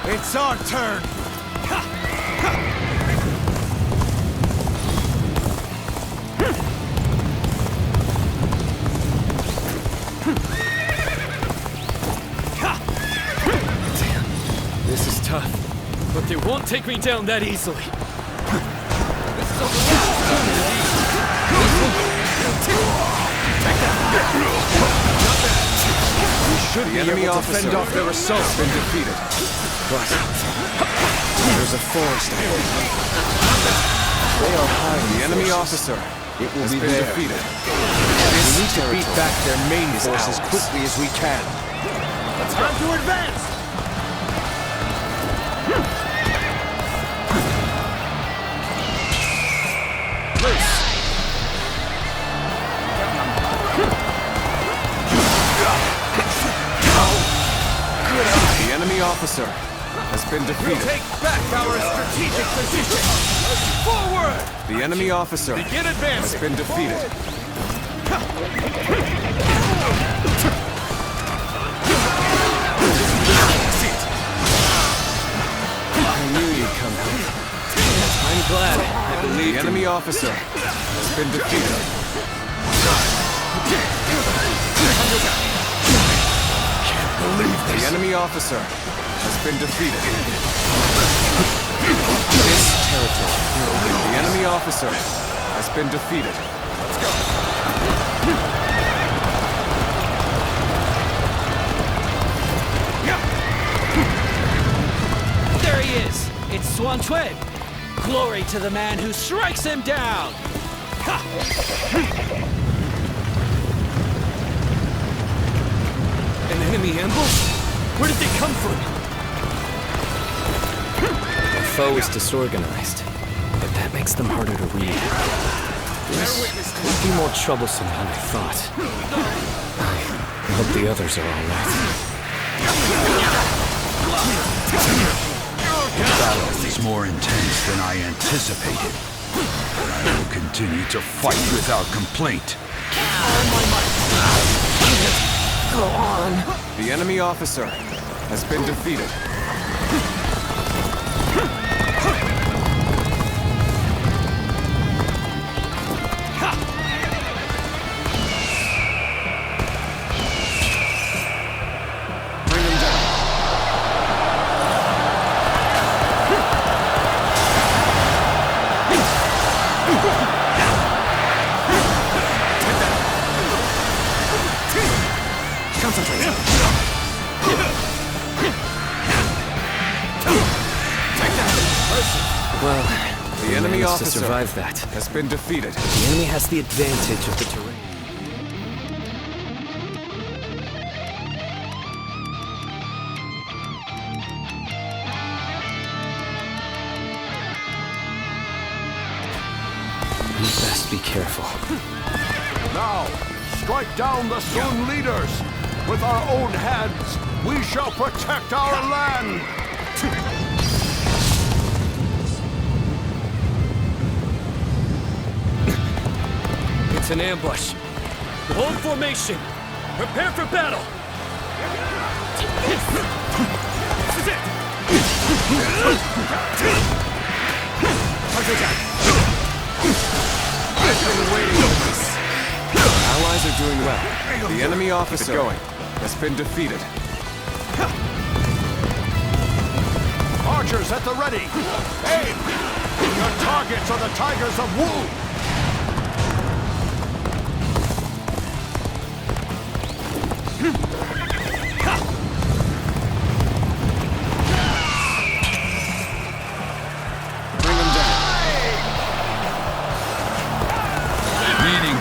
Speaker 5: it's our turn!
Speaker 2: This is tough, but they won't take me down that easily.
Speaker 5: We should
Speaker 4: The
Speaker 5: be
Speaker 4: enemy
Speaker 5: able to
Speaker 4: officer
Speaker 5: fend off their assault.
Speaker 4: has been defeated.
Speaker 5: But there's a forest ahead. They are hiding.
Speaker 4: The enemy
Speaker 5: forces.
Speaker 4: officer
Speaker 5: It will
Speaker 4: has
Speaker 5: be
Speaker 4: been
Speaker 5: there.
Speaker 4: defeated.
Speaker 5: We need to beat
Speaker 4: territory
Speaker 5: back their main
Speaker 4: is
Speaker 5: force as
Speaker 4: ours.
Speaker 5: quickly as we can. Time to advance!
Speaker 4: The enemy officer has been defeated.
Speaker 5: Take back our strategic position! Forward!
Speaker 4: The enemy officer
Speaker 5: Begin
Speaker 4: has
Speaker 5: advancing!
Speaker 4: been defeated.
Speaker 2: I knew you'd come out. I'm glad. I believe
Speaker 4: The enemy officer has been defeated. The enemy officer has been defeated. This territory. The enemy officer has been defeated.
Speaker 16: There he is! It's Swan Tuen! Glory to the man who strikes him down!
Speaker 2: An enemy ambush? Where did they come from? The foe is disorganized, but that makes them harder to read. This would be more troublesome than I thought. I hope the others are all right.
Speaker 7: The battle is more intense than I anticipated. But I will continue to fight without complaint.
Speaker 2: Go on.
Speaker 4: The enemy officer has been defeated. Bring him down.
Speaker 2: Well,
Speaker 4: The enemy
Speaker 2: managed to
Speaker 4: officer
Speaker 2: survive that.
Speaker 4: has been defeated.
Speaker 2: The enemy has the advantage of the terrain. You best be careful.
Speaker 15: Now, strike down the Sun leaders! With our own hands, we shall protect our land!
Speaker 2: It's an ambush. Hold formation. Prepare for battle. This is it.
Speaker 4: I've been waiting for this. Allies are doing well. The enemy officer has been defeated.
Speaker 15: Archers at the ready! Aim! Your targets are the Tigers of Wu!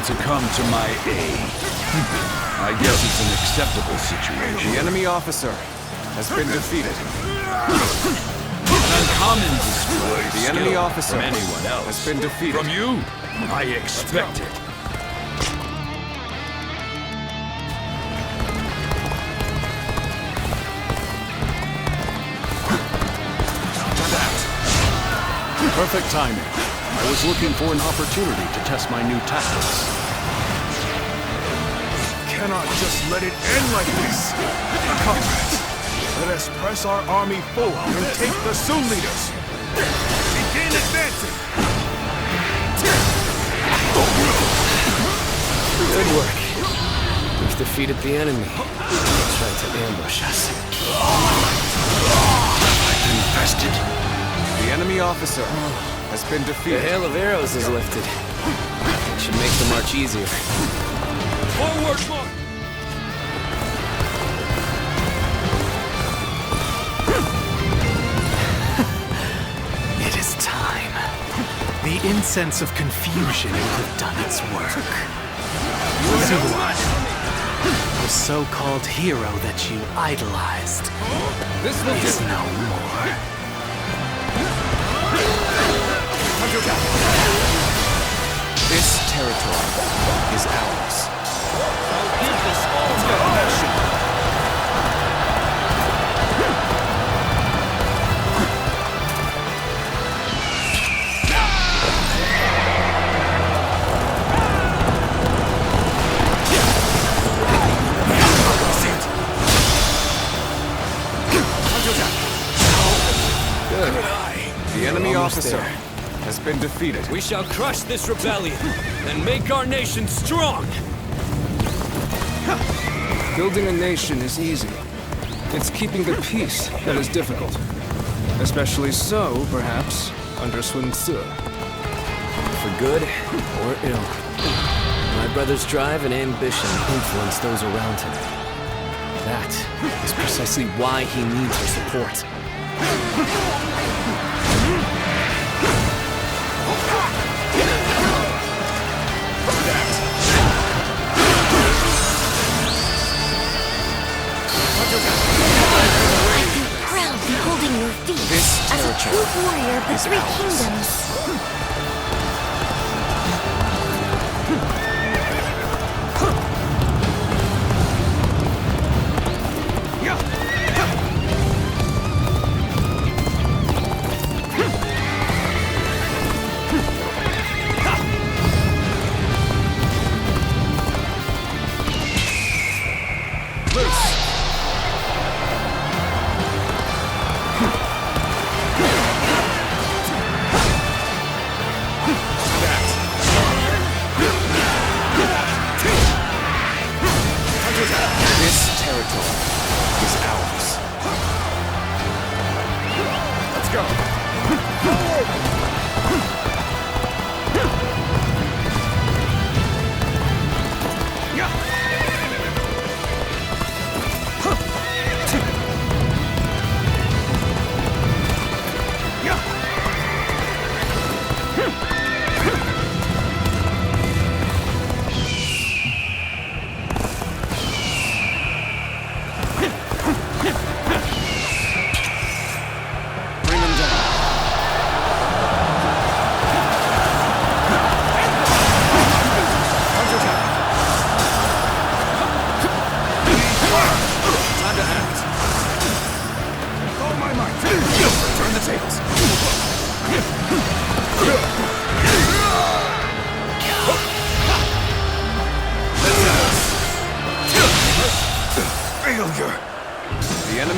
Speaker 7: To come to my aid. I guess it's an acceptable situation.
Speaker 4: The enemy officer has been defeated.
Speaker 7: An uncommon display of
Speaker 4: The enemy
Speaker 7: skill
Speaker 4: officer
Speaker 7: from anyone else
Speaker 4: has been defeated.
Speaker 7: From you, I expect it.
Speaker 17: Perfect timing. I was looking for an opportunity to test my new tactics.
Speaker 15: Cannot just let it end like this! Comrades, let us press our army forward and take the Sun leaders! Begin advancing!
Speaker 2: Good work. We've defeated the enemy. They tried to ambush us.
Speaker 15: Infested.
Speaker 4: The enemy officer has been
Speaker 2: The
Speaker 4: defeated.
Speaker 2: hail of arrows is lifted. It should make the march easier.
Speaker 15: Forward march!
Speaker 1: It is time. The incense of confusion will have done its work. Zuluan, the so-called hero that you idolized, is no more.
Speaker 4: This territory is ours. I'll give this all my passion. Good. The enemy officer has been defeated.
Speaker 2: We shall crush this rebellion and make our nation strong!
Speaker 12: Building a nation is easy. It's keeping the peace that is difficult. Especially so, perhaps, under Sun Tzu.
Speaker 2: For good or ill. My brother's drive and ambition influence those around him. That is precisely why he needs our support.
Speaker 13: Proud beholding your feet
Speaker 4: This
Speaker 13: as a true
Speaker 4: territory
Speaker 13: warrior of the
Speaker 4: is
Speaker 13: Three
Speaker 4: ours.
Speaker 13: Kingdoms.
Speaker 4: This territory is ours. Let's go.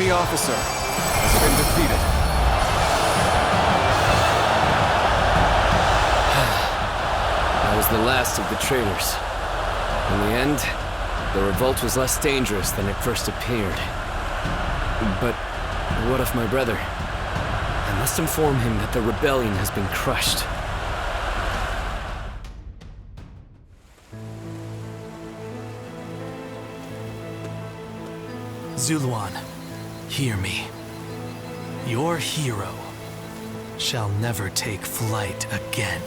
Speaker 4: enemy officer has been defeated.
Speaker 2: I was the last of the traitors. In the end, the revolt was less dangerous than it first appeared. But what of my brother? I must inform him that the rebellion has been crushed.
Speaker 1: Zuluan, hear me. Your hero shall never take flight again.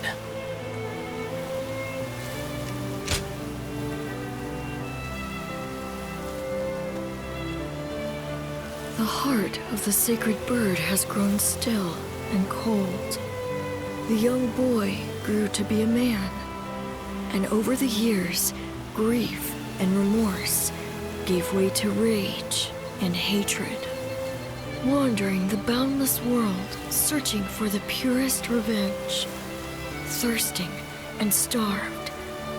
Speaker 18: The heart of the sacred bird has grown still and cold. The young boy grew to be a man, and over the years, grief and remorse gave way to rage and hatred. Wandering the boundless world, searching for the purest revenge. Thirsting and starved,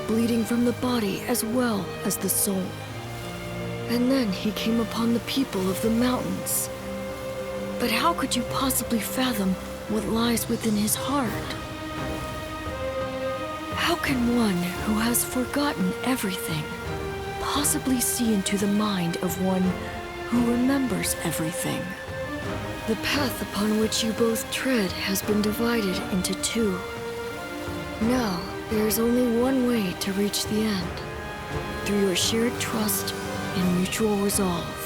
Speaker 18: bleeding from the body as well as the soul. And then he came upon the people of the mountains. But how could you possibly fathom what lies within his heart? How can one who has forgotten everything possibly see into the mind of one who remembers everything? The path upon which you both tread has been divided into two. Now, there is only one way to reach the end, through your shared trust and mutual resolve.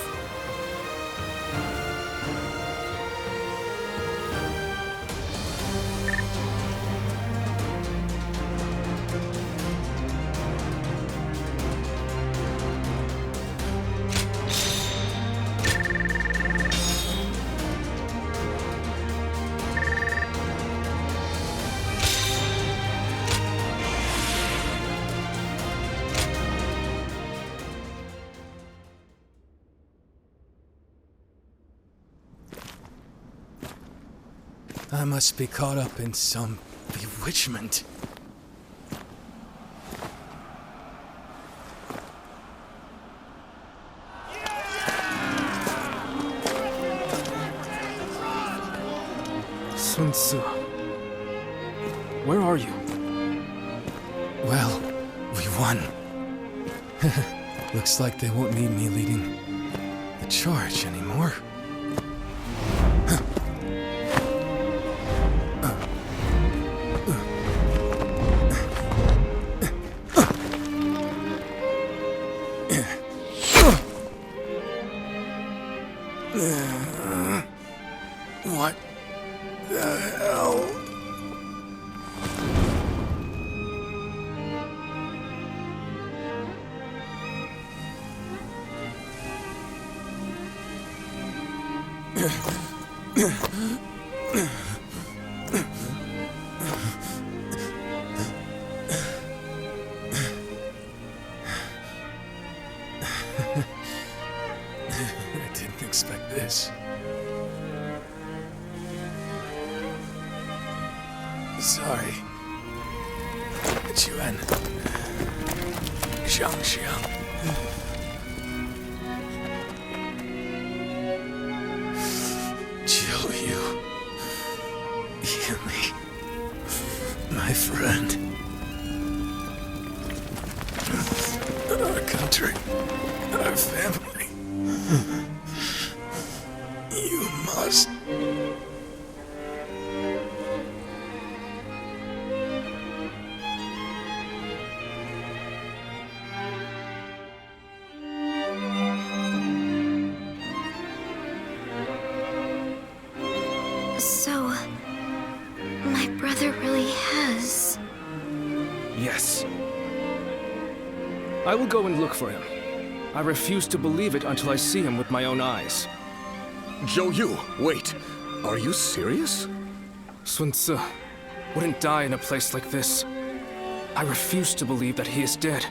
Speaker 5: I must be caught up in some bewitchment.
Speaker 12: Sun Tzu, where are you?
Speaker 5: Well, we won. Looks like they won't need me leading the charge anymore. What the hell? I didn't expect this. Sorry. Chuan. Xiang. Jiu Yu. Yumi. My friend. Our country. Our family. You must.
Speaker 13: So, my brother really has...
Speaker 12: Yes. I will go and look for him. I refuse to believe it until I see him with my own eyes.
Speaker 15: Zhou Yu, wait. Are you serious?
Speaker 12: Sun Tzu wouldn't die in a place like this. I refuse to believe that he is dead.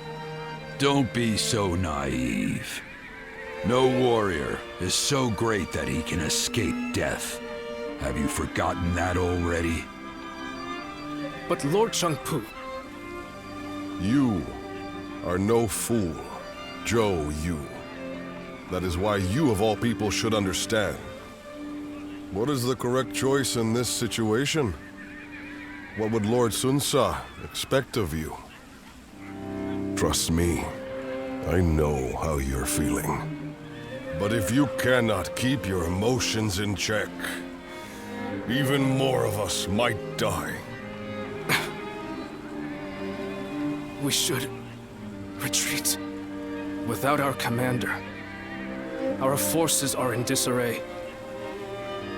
Speaker 7: Don't be so naive. No warrior is so great that he can escape death. Have you forgotten that already?
Speaker 12: But Lord Changpu...
Speaker 6: You are no fool, Zhou Yu. That is why you of all people should understand. What is the correct choice in this situation? What would Lord Sun Ce expect of you? Trust me, I know how you're feeling. But if you cannot keep your emotions in check, even more of us might die.
Speaker 12: We should retreat. Without our commander, our forces are in disarray.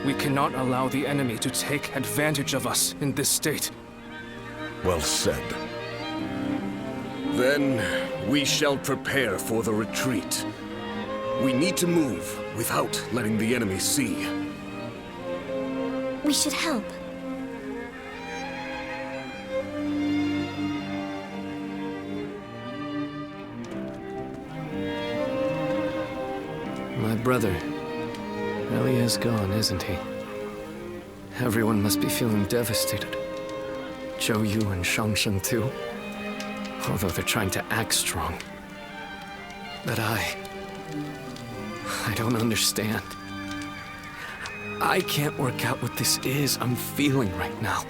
Speaker 12: We cannot allow the enemy to take advantage of us in this state.
Speaker 6: Well said.
Speaker 15: Then we shall prepare for the retreat. We need to move without letting the enemy see.
Speaker 13: We should help.
Speaker 2: My brother really is gone, isn't he? Everyone must be feeling devastated. Zhou Yu and Shang Sheng too. Although they're trying to act strong. But I don't understand. I can't work out what this is I'm feeling right now.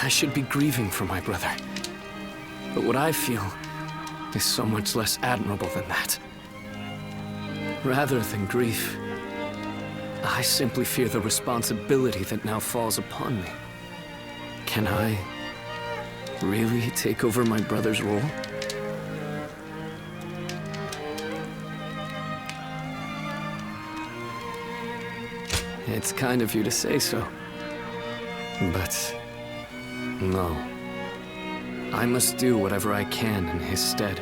Speaker 2: I should be grieving for my brother. But what I feel is so much less admirable than that. Rather than grief, I simply fear the responsibility that now falls upon me. Can I really take over my brother's role? It's kind of you to say so. But no. I must do whatever I can in his stead.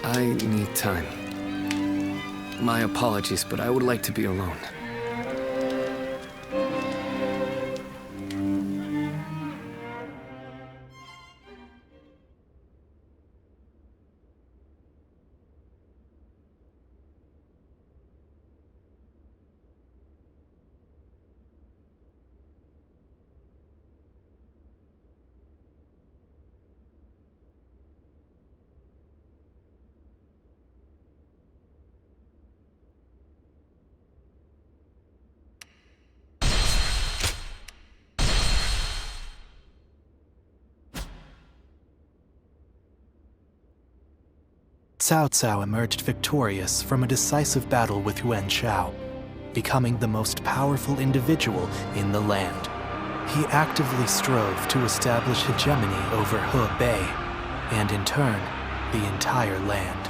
Speaker 2: I need time. My apologies, but I would like to be alone.
Speaker 1: Cao Cao emerged victorious from a decisive battle with Yuan Shao, becoming the most powerful individual in the land. He actively strove to establish hegemony over Hebei, and in turn, the entire land.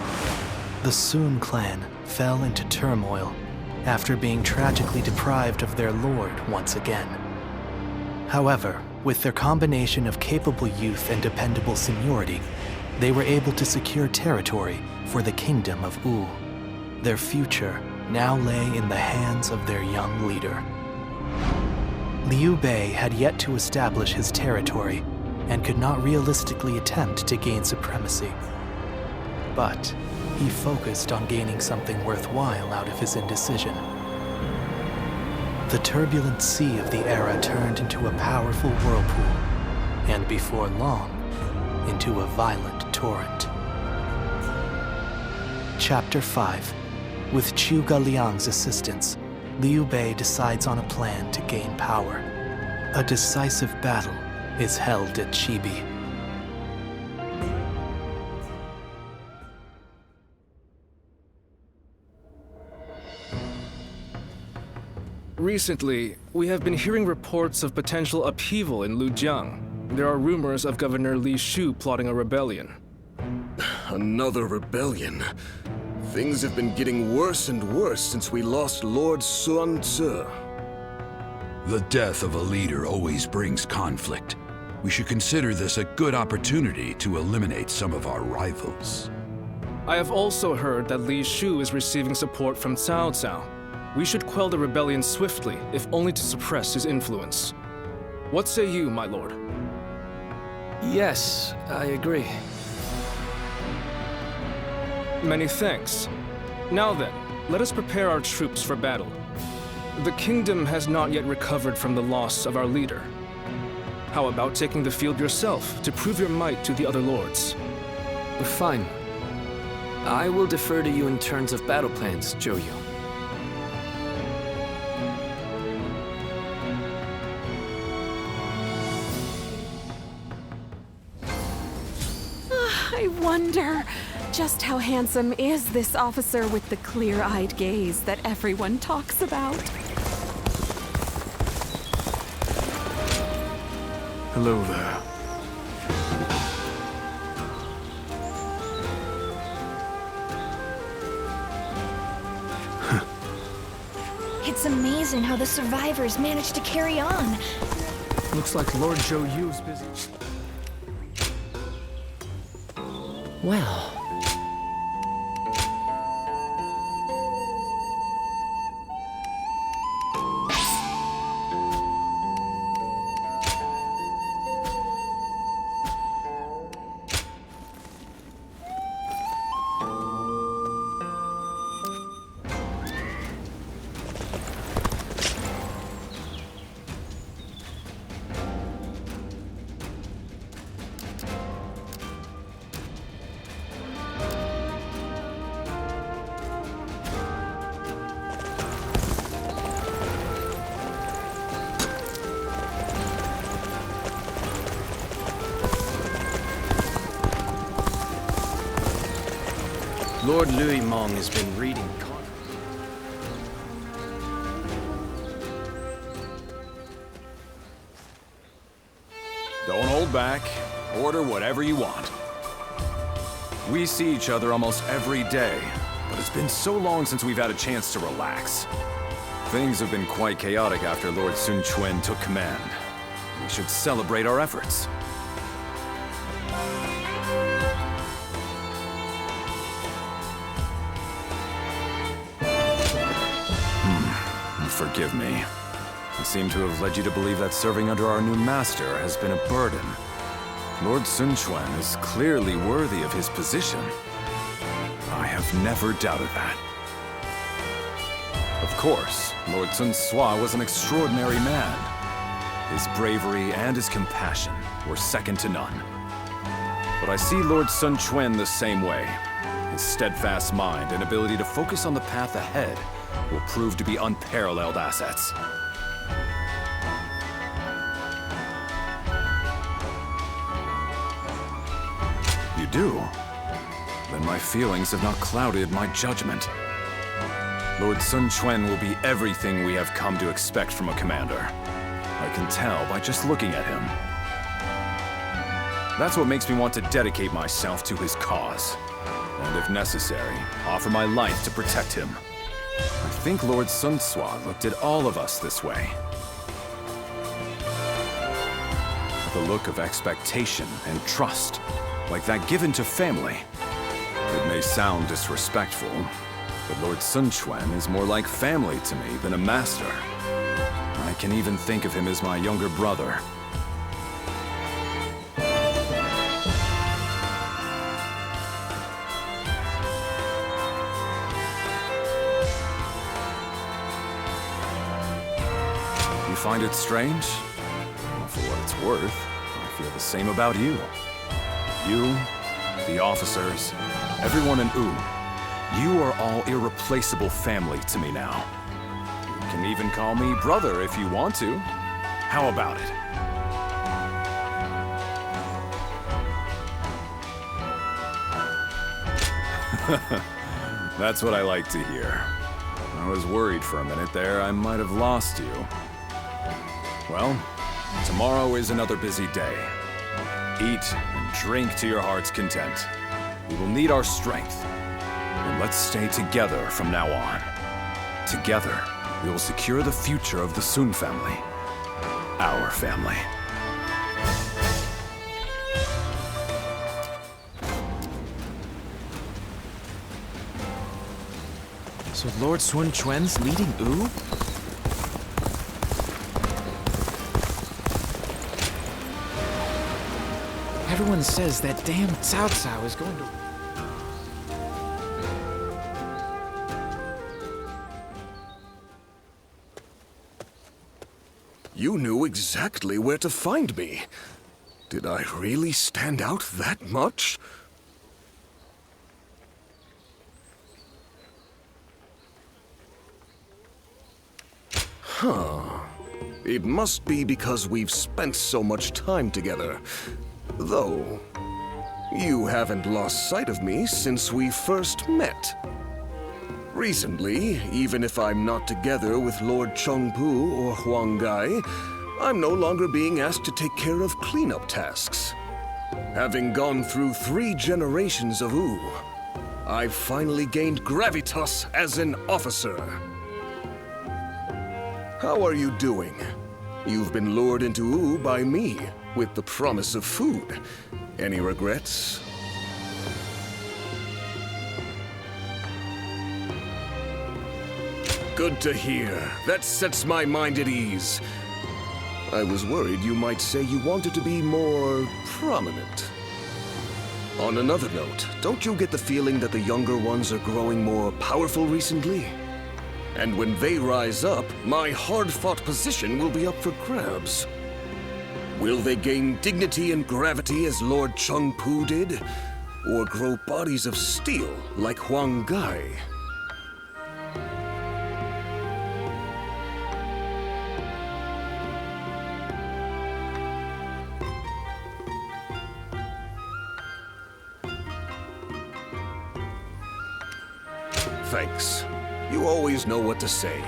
Speaker 1: The Sun clan fell into turmoil after being tragically deprived of their lord once again. However, with their combination of capable youth and dependable seniority, they were able to secure territory for the Kingdom of Wu. Their future now lay in the hands of their young leader. Liu Bei had yet to establish his territory and could not realistically attempt to gain supremacy. But he focused on gaining something worthwhile out of his indecision. The turbulent sea of the era turned into a powerful whirlpool, and before long, into a violent torrent. Chapter 5. With Chu Galiang's assistance, Liu Bei decides on a plan to gain power. A decisive battle is held at Chibi.
Speaker 12: Recently, we have been hearing reports of potential upheaval in Lujiang. There are rumors of Governor Li Shu plotting a rebellion.
Speaker 15: Another rebellion? Things have been getting worse and worse since we lost Lord Sun Ce.
Speaker 7: The death of a leader always brings conflict. We should consider this a good opportunity to eliminate some of our rivals.
Speaker 12: I have also heard that Li Shu is receiving support from Cao Cao. We should quell the rebellion swiftly, if only to suppress his influence. What say you, my lord?
Speaker 2: Yes, I agree.
Speaker 12: Many thanks. Now then, let us prepare our troops for battle. The kingdom has not yet recovered from the loss of our leader. How about taking the field yourself to prove your might to the other lords?
Speaker 2: Fine. I will defer to you in terms of battle plans, Joyu.
Speaker 19: I wonder, just how handsome is this officer with the clear-eyed gaze that everyone talks about?
Speaker 14: Hello there.
Speaker 13: It's amazing how the survivors managed to carry on.
Speaker 5: Looks like Lord Joyu's busy.
Speaker 11: Well,
Speaker 2: Lord Louis Mong has been reading.
Speaker 14: Don't hold back. Order whatever you want. We see each other almost every day, but it's been so long since we've had a chance to relax. Things have been quite chaotic after Lord Sun Quan took command. We should celebrate our efforts. Forgive me. I seem to have led you to believe that serving under our new master has been a burden. Lord Sun Quan is clearly worthy of his position. I have never doubted that. Of course, Lord Sun Sua was an extraordinary man. His bravery and his compassion were second to none. But I see Lord Sun Quan the same way. His steadfast mind and ability to focus on the path ahead will prove to be unparalleled assets. You do? Then my feelings have not clouded my judgment. Lord Sun Quan will be everything we have come to expect from a commander. I can tell by just looking at him. That's what makes me want to dedicate myself to his cause. And if necessary, offer my life to protect him. I think Lord Sun Sua looked at all of us this way. With a look of expectation and trust, like that given to family. It may sound disrespectful, but Lord Sun Quan is more like family to me than a master. I can even think of him as my younger brother. You find it strange? Well, for what it's worth, I feel the same about you. You, the officers, everyone in Wu, you are all irreplaceable family to me now. You can even call me brother if you want to. How about it? That's what I like to hear. I was worried for a minute there I might have lost you. Well, tomorrow is another busy day. Eat and drink to your heart's content. We will need our strength. And let's stay together from now on. Together, we will secure the future of the Sun family. Our family.
Speaker 1: So Lord Sun Quan's leading Wu? Everyone says that damn Cao Cao is going to...
Speaker 15: You knew exactly where to find me. Did I really stand out that much? Huh. It must be because we've spent so much time together. Though, you haven't lost sight of me since we first met. Recently, even if I'm not together with Lord Chengpu or Huang Gai, I'm no longer being asked to take care of cleanup tasks. Having gone through 3 generations of Wu, I've finally gained gravitas as an officer. How are you doing? You've been lured into Wu by me, with the promise of food. Any regrets? Good to hear. That sets my mind at ease. I was worried you might say you wanted to be more prominent. On another note, don't you get the feeling that the younger ones are growing more powerful recently? And when they rise up, my hard-fought position will be up for grabs. Will they gain dignity and gravity as Lord Chengpu did? Or grow bodies of steel like Huang Gai? Thanks. You always know what to say.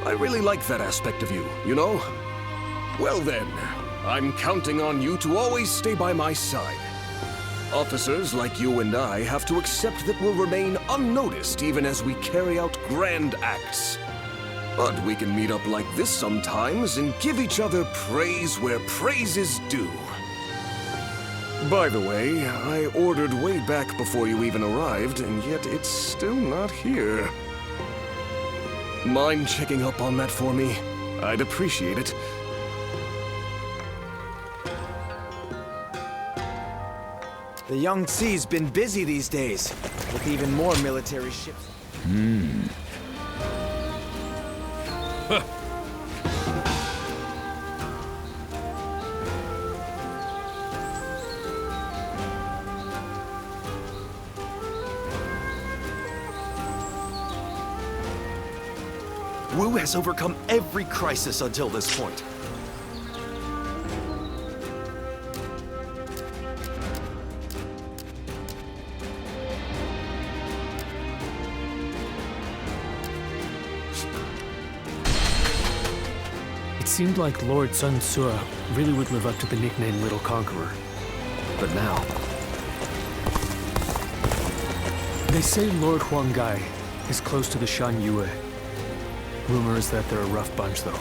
Speaker 15: I really like that aspect of you, you know? Well then, I'm counting on you to always stay by my side. Officers like you and I have to accept that we'll remain unnoticed even as we carry out grand acts. But we can meet up like this sometimes and give each other praise where praise is due. By the way, I ordered way back before you even arrived, and yet it's still not here. Mind checking up on that for me? I'd appreciate it.
Speaker 5: The Yangtze's been busy these days, with even more military ships.
Speaker 20: Wu has overcome every crisis until this point.
Speaker 2: It seemed like Lord Sun Ce really would live up to the nickname Little Conqueror. But now... They say Lord Huang Gai is close to the Shan Yue. Rumor is that they're a rough bunch, though.